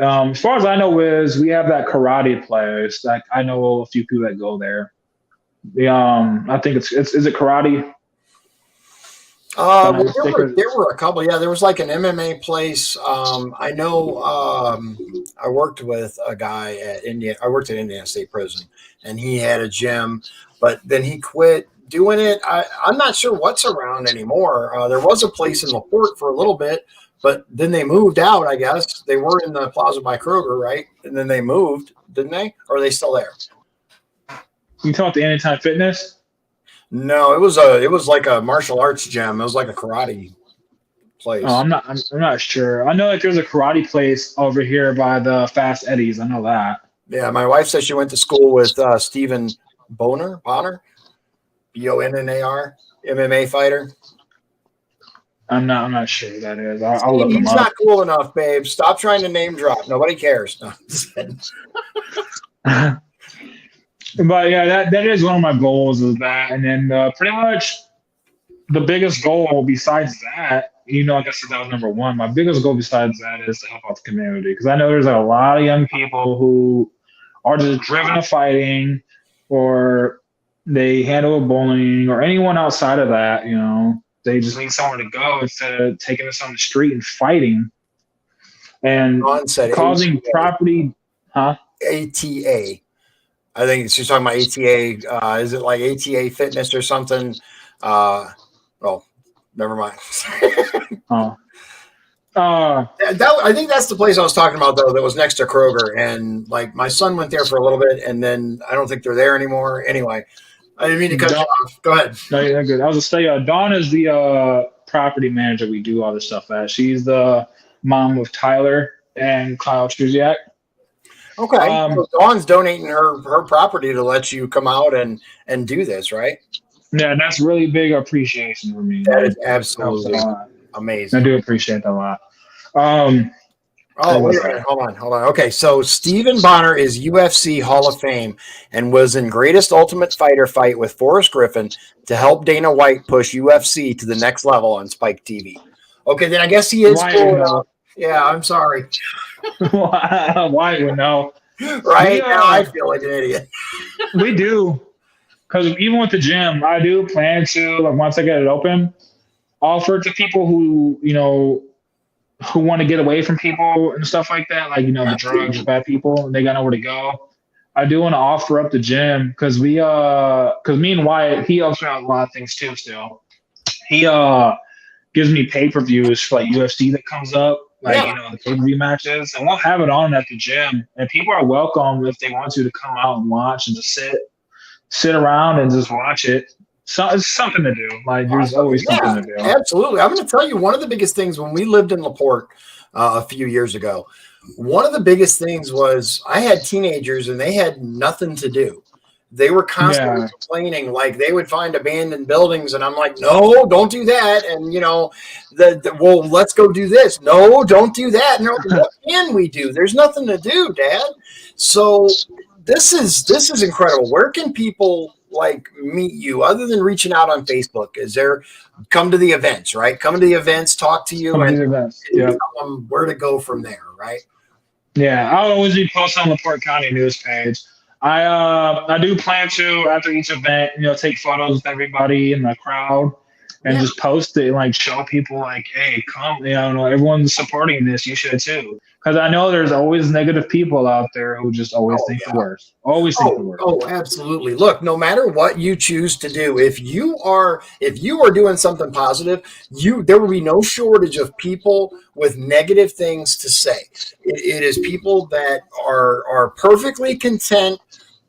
As far as I know is we have that karate place. Like, I know a few people that go there. I think is it karate? Well, there were a couple. Yeah, there was like an MMA place. I know. I worked with a guy at I worked at Indiana State Prison, and he had a gym, but then he quit doing it. I'm not sure what's around anymore. There was a place in LaPorte for a little bit, but then they moved out. I guess they were in the Plaza by Kroger, right? And then they moved, didn't they? Or are they still there? You talking about the Anytime Fitness? No, it was like a martial arts gym. It was like a karate place. Oh, I'm not sure. I know like there's a karate place over here by the Fast Eddies. I know that. Yeah, my wife says she went to school with Stephen Bonner, Bonnar, MMA fighter. I'm not sure who that is. I'll look him up. He's not cool enough, babe. Stop trying to name drop. Nobody cares. No, but yeah, that is one of my goals, is that. And then pretty much the biggest goal besides that, like I said, that was number one. My biggest goal besides that is to help out the community, because I know there's a lot of young people who are just driven to fighting, or they handle bullying, or anyone outside of that. They just need somewhere to go instead of taking us on the street and fighting and causing property. Huh? ATA. I think she's talking about ATA. Is it like ATA Fitness or something? Well, never mind. I think that's the place I was talking about, though, that was next to Kroger. And like my son went there for a little bit, and then I don't think they're there anymore. Anyway, I didn't mean to cut you off. Go ahead. No, you're good. I was just saying, Dawn is the property manager we do all this stuff at. She's the mom of Tyler and Kyle Truziak. Okay, so Dawn's donating her property to let you come out and do this, right? Yeah, that's really big appreciation for me. That is absolutely amazing. I do appreciate that a lot. Wait a minute. Hold on. Okay, so Stephen Bonnar is UFC Hall of Fame and was in Greatest Ultimate Fighter fight with Forrest Griffin to help Dana White push UFC to the next level on Spike TV. Okay, then I guess he is cool enough. Yeah, I'm sorry. Why would know? Right now, I feel like an idiot. We do, because even with the gym, I do plan to, like, once I get it open, offer it to people who who want to get away from people and stuff like that, like, the drugs or bad people, and they got nowhere to go. I do want to offer up the gym because because me and Wyatt, he helps me out with a lot of things too. Still, he gives me pay-per-views for like UFC that comes up, like the pay-per-view matches, and we'll have it on at the gym. And people are welcome if they want to come out and watch and just sit around and just watch it. So it's something to do. Like there's always something to do. Absolutely. I'm going to tell you one of the biggest things when we lived in LaPorte a few years ago. One of the biggest things was I had teenagers and they had nothing to do. They were constantly complaining, like they would find abandoned buildings, and I'm like, no, don't do that. And well, let's go do this. No, don't do that. And they're like, what can we do? There's nothing to do, Dad. So this is incredible. Where can people like meet you other than reaching out on Facebook? Is there come to the events, right? Come to the events, talk to you, and tell them where to go from there, right? Yeah, I'll always be posting on the Porte County news page. I do plan to, after each event, take photos with everybody in the crowd and just post it and like show people like, hey, come, everyone's supporting this. You should too. Because I know there's always negative people out there who just always think the worst. Always think the worst. Oh, absolutely. Look, no matter what you choose to do, if you are doing something positive, there will be no shortage of people with negative things to say. It is people that are perfectly content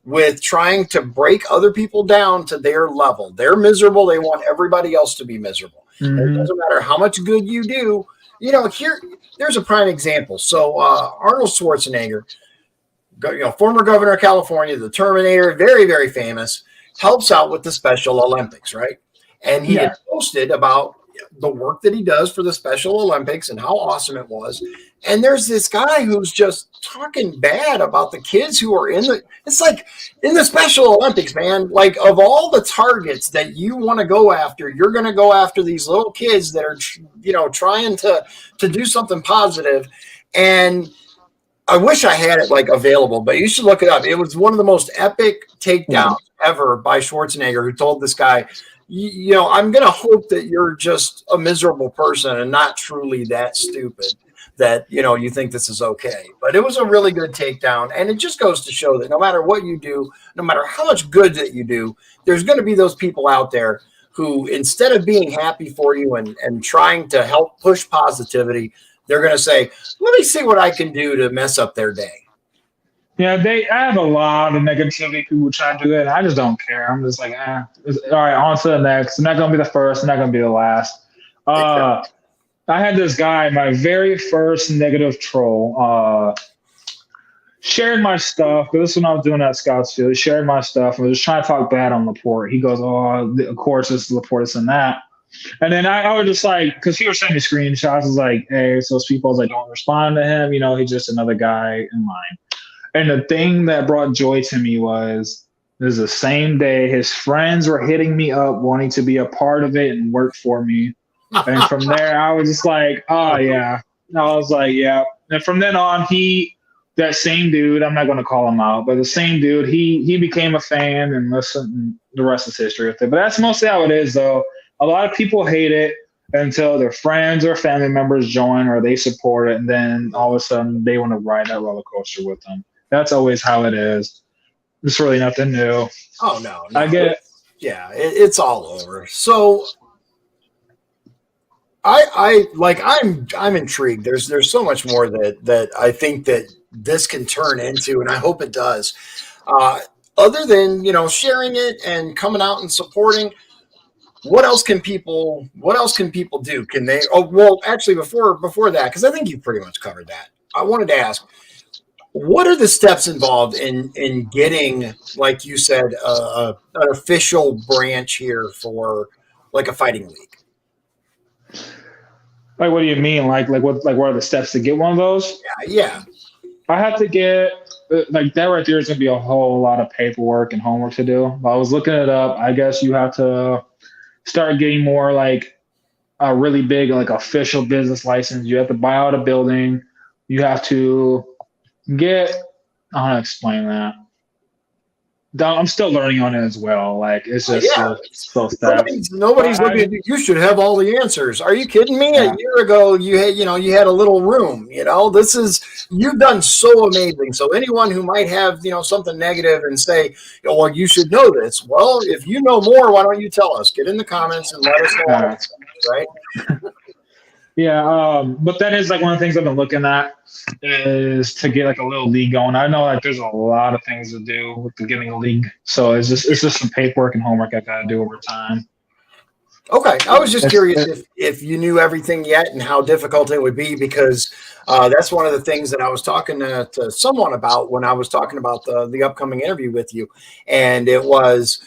with trying to break other people down to their level. They're miserable. They want everybody else to be miserable. Mm-hmm. It doesn't matter how much good you do. There's a prime example. So Arnold Schwarzenegger, former governor of California, the Terminator, very, very famous, helps out with the Special Olympics, right? And he had posted about the work that he does for the Special Olympics and how awesome it was. And there's this guy who's just talking bad about the kids who are it's like in the Special Olympics, man, like of all the targets that you want to go after, you're going to go after these little kids that are, trying to do something positive. And I wish I had it like available, but you should look it up. It was one of the most epic takedowns ever by Schwarzenegger, who told this guy, I'm going to hope that you're just a miserable person and not truly that stupid that, you think this is okay. But it was a really good takedown. And it just goes to show that no matter what you do, no matter how much good that you do, there's going to be those people out there who, instead of being happy for you and trying to help push positivity, they're going to say, let me see what I can do to mess up their day. Yeah, I have a lot of negativity. People try to do it. I just don't care. I'm just like, all right, on to the next. I'm not going to be the first. I'm not going to be the last. I had this guy, my very first negative troll, shared my stuff. But this is when I was doing that Scottsfield. He shared my stuff and was just trying to talk bad on LaPorte. He goes, of course, this is LaPorte, this and that. And then I was just like, because he was sending me screenshots. I was like, hey, so those people, I was like, don't respond to him. He's just another guy in line. And the thing that brought joy to me was this is the same day his friends were hitting me up wanting to be a part of it and work for me. And from there, I was just like, oh, yeah. I was like, yeah. And from then on, that same dude, I'm not going to call him out, but the same dude, he became a fan and listened. The rest is history with it. But that's mostly how it is, though. A lot of people hate it until their friends or family members join or they support it. And then all of a sudden, they want to ride that roller coaster with them. That's always how it is. It's really nothing new. Oh, no. I get it. Yeah, it's all over. So I'm intrigued. There's so much more that I think that this can turn into, and I hope it does. Other than, sharing it and coming out and supporting, what else can people do? Can they, actually before that, because I think you pretty much covered that. I wanted to ask, what are the steps involved in getting, like you said, an official branch here for like a fighting league? Like, what do you mean? Like what are the steps to get one of those? Yeah. I have to get like that right there is gonna be a whole lot of paperwork and homework to do. I was looking it up. I guess you have to start getting more like a really big like official business license. You have to buy out a building. You have to get, I want to explain that. I'm still learning on it as well. Like it's just slow steps. Nobody's looking at you. You should have all the answers. Are you kidding me? Yeah. A year ago, you had a little room. You've done so amazing. So anyone who might have something negative and say, well, you should know this. Well, if you know more, why don't you tell us? Get in the comments and let us know. Right? Yeah, but that is like one of the things I've been looking at is to get like a little league going. I know like there's a lot of things to do with getting a league, so it's just some paperwork and homework I gotta do over time. Okay, I was just curious if you knew everything yet and how difficult it would be, because that's one of the things that I was talking to someone about when I was talking about the upcoming interview with you, and it was.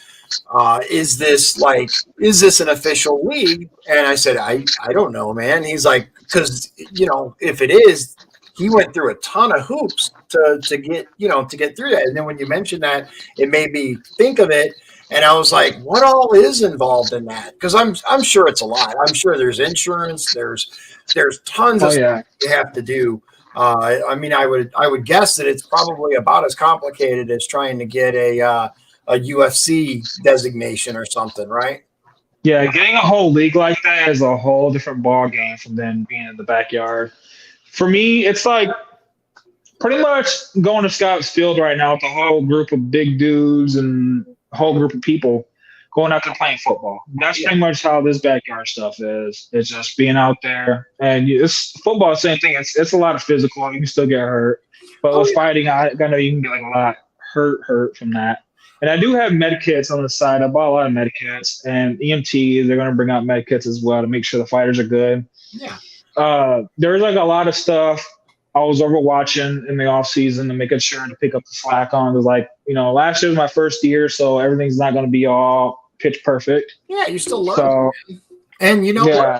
Is this an official league? And I said, I don't know, man. He's like, because if it is, he went through a ton of hoops to get through that. And then when you mentioned that, it made me think of it, and I was like, what all is involved in that? Because I'm sure it's a lot. I'm sure there's insurance. There's tons of stuff you have to do. I would guess that it's probably about as complicated as trying to get a UFC designation or something, right? Yeah, getting a whole league like that is a whole different ball game from then being in the backyard. For me, it's like pretty much going to Scott's Field right now with a whole group of big dudes and a whole group of people going out there playing football. That's pretty much how this backyard stuff is. It's just being out there, and it's football. Same thing. It's a lot of physical. You can still get hurt, but with fighting, I know you can get like a lot hurt from that. And I do have med kits on the side. I bought a lot of med kits, and EMT, they're going to bring out med kits as well to make sure the fighters are good. Yeah. There's like a lot of stuff I was overwatching in the off season and making sure to pick up the slack on. It was like, last year was my first year, so everything's not going to be all pitch perfect. Yeah, you're still learning. So, and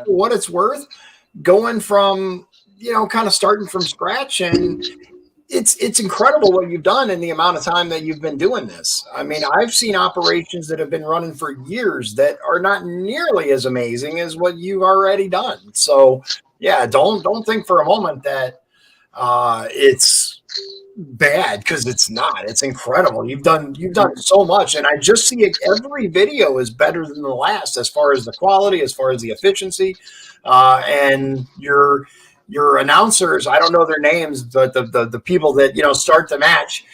what it's worth, going from, kind of starting from scratch, and it's incredible what you've done in the amount of time that you've been doing this. I mean, I've seen operations that have been running for years that are not nearly as amazing as what you've already done. So yeah, don't think for a moment that it's bad, because it's not. It's incredible. You've done so much, and I just see it. Every video is better than the last as far as the quality, as far as the efficiency, and your announcers, I don't know their names, but the people that start the match,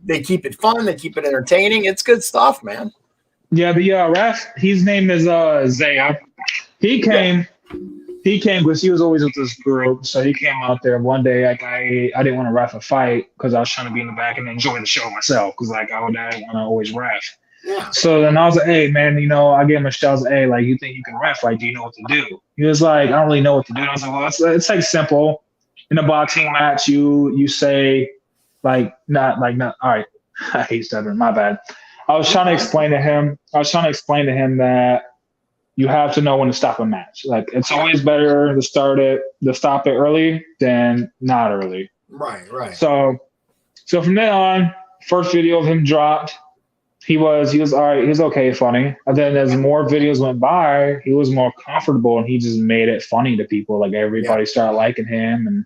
they keep it fun, they keep it entertaining. It's good stuff, man. Yeah, the ref, his name is Zaya. He came because he was always with this group, so he came out there one day. Like I didn't want to ref a fight because I was trying to be in the back and enjoy the show myself, because like I didn't want to always ref. Yeah. So then I was like, hey, man, I gave him a shout. I was like, hey, like, you think you can ref? Like, do you know what to do? He was like, I don't really know what to do. And I was like, well, it's like simple. In a boxing match, you say, not, all right. I hate stuttering. My bad. I was trying to explain to him that you have to know when to stop a match. Like, it's always better to stop it early than not early. Right. So from then on, first video of him dropped. He was all right. He was okay, funny. And then as more videos went by, he was more comfortable, and he just made it funny to people. Like everybody started liking him, and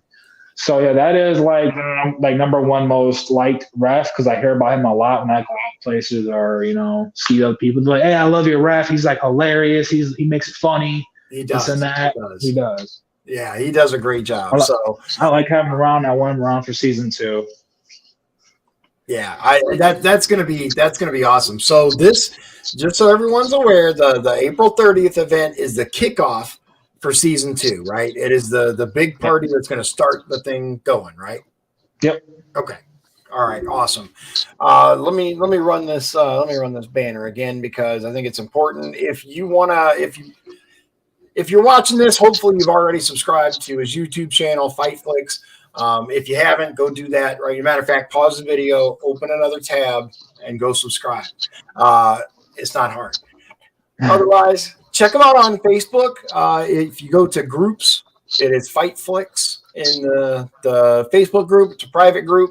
so yeah, that is like number one most liked ref, because I hear about him a lot when I go out places or see other people. They're like, hey, I love your ref. He's like hilarious. He makes it funny. He does. This and that. He does. Yeah, he does a great job. I like having him around. I want him around for season 2. Yeah, that's gonna be awesome. So this, just so everyone's aware, the April 30th event is the kickoff for season 2, right? It is the big party that's gonna start the thing going, right? Yep. Okay. All right. Awesome. Let me run this. Let me run this banner again, because I think it's important. If you're watching this, hopefully you've already subscribed to his YouTube channel, FightFlix. If you haven't, go do that. Right. As a matter of fact, pause the video, open another tab, and go subscribe. It's not hard. Otherwise, check them out on Facebook. If you go to groups, it is FightFlix in the Facebook group. It's a private group.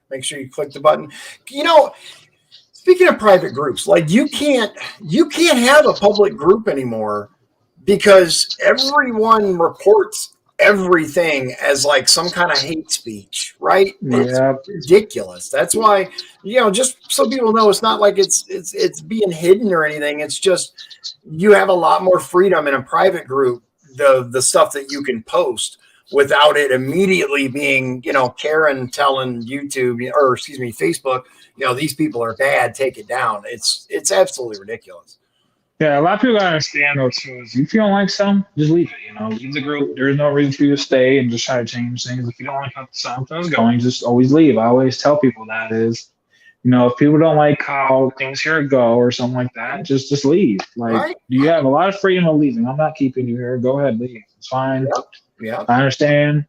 Make sure you click the button. Speaking of private groups, like you can't have a public group anymore, because everyone reports everything as like some kind of hate speech, right? Yeah. It's ridiculous. That's why, just so people know, it's not like it's being hidden or anything. It's just you have a lot more freedom in a private group, the stuff that you can post without it immediately being, Karen telling YouTube or Facebook, these people are bad, take it down. It's absolutely ridiculous. Yeah, a lot of people gotta understand though too is if you don't like something, just leave it. Leave the group. There's no reason for you to stay and just try to change things. If you don't like how something's going, just always leave. I always tell people that is, if people don't like how things here go or something like that, just leave. Like Right. You have a lot of freedom of leaving. I'm not keeping you here. Go ahead, leave. It's fine. Yep. Yeah. I understand.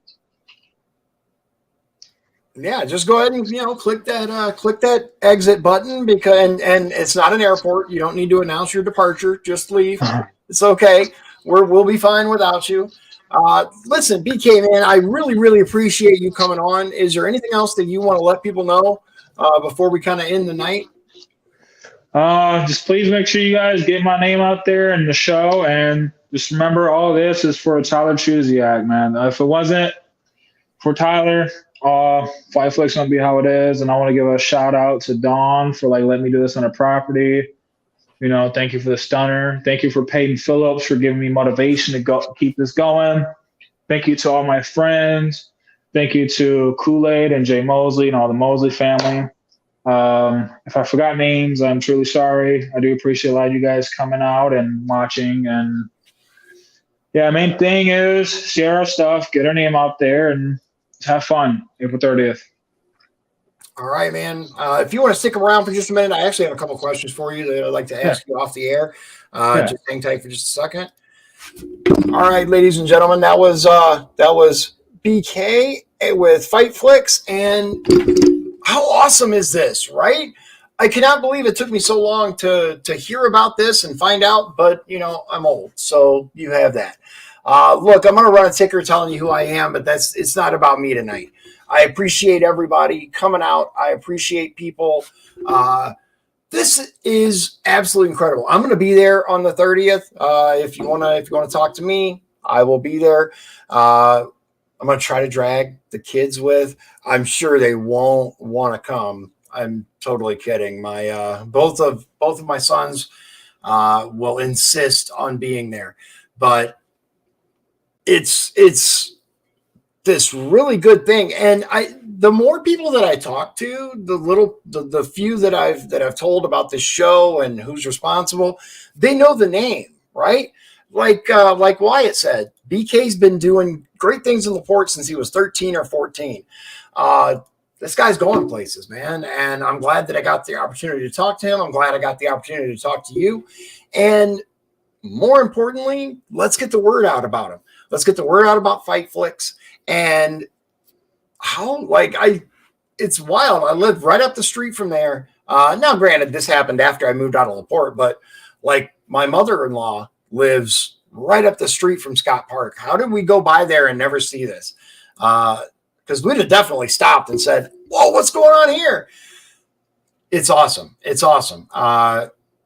Yeah, just go ahead and click that exit button because and it's not an airport. You don't need to announce your departure. Just leave. It's okay. We'll be fine without you. Listen, BK man, I really really appreciate you coming on. Is there anything else that you want to let people know before we kind of end the night? Just please make sure you guys get my name out there in the show, and just remember all this is for Tyler Chuziak, man. If it wasn't for Tyler, FightFlix gonna be how it is, and I want to give a shout out to Dawn for letting me do this on her property. Thank you for the stunner. Thank you for Peyton Phillips for giving me motivation to keep this going. Thank you to all my friends. Thank you to Kool-Aid and Jay Mosley and all the Mosley family. If I forgot names, I'm truly sorry. I do appreciate a lot of you guys coming out and watching. And yeah, main thing is share our stuff, get our name out there, and have fun April 30th. All right, man. If you want to stick around for just a minute, I actually have a couple questions for you that I'd like to ask you off the air. Just hang tight for just a second. All right, ladies and gentlemen, that was BK with FightFlix, and how awesome is this, right? I cannot believe it took me so long to hear about this and find out, but I'm old, so you have that. Look, I'm going to run a ticker telling you who I am, but it's not about me tonight. I appreciate everybody coming out. I appreciate people. This is absolutely incredible. I'm going to be there on the 30th. If you want to talk to me, I will be there. I'm going to try to drag the kids with. I'm sure they won't want to come. I'm totally kidding. My both of my sons will insist on being there, but it's this really good thing. And the more people that I talk to, the few that I've told about this show and who's responsible, they know the name, right? Like Wyatt said, BK's been doing great things in LaPorte since he was 13 or 14. This guy's going places, man. And I'm glad that I got the opportunity to talk to him. I'm glad I got the opportunity to talk to you. And more importantly, let's get the word out about him. Let's get the word out about FightFlix and how, it's wild. I live right up the street from there. Now, granted, this happened after I moved out of LaPorte, but my mother-in-law lives right up the street from Scott Park. How did we go by there and never see this? Because we'd have definitely stopped and said, whoa, what's going on here? It's awesome. It's awesome.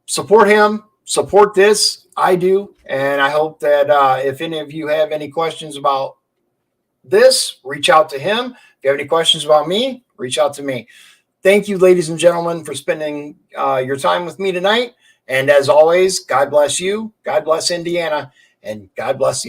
Support him. Support this. I do. And I hope that if any of you have any questions about this, reach out to him. If you have any questions about me, reach out to me. Thank you, ladies and gentlemen, for spending your time with me tonight. And as always, God bless you. God bless Indiana. And God bless you.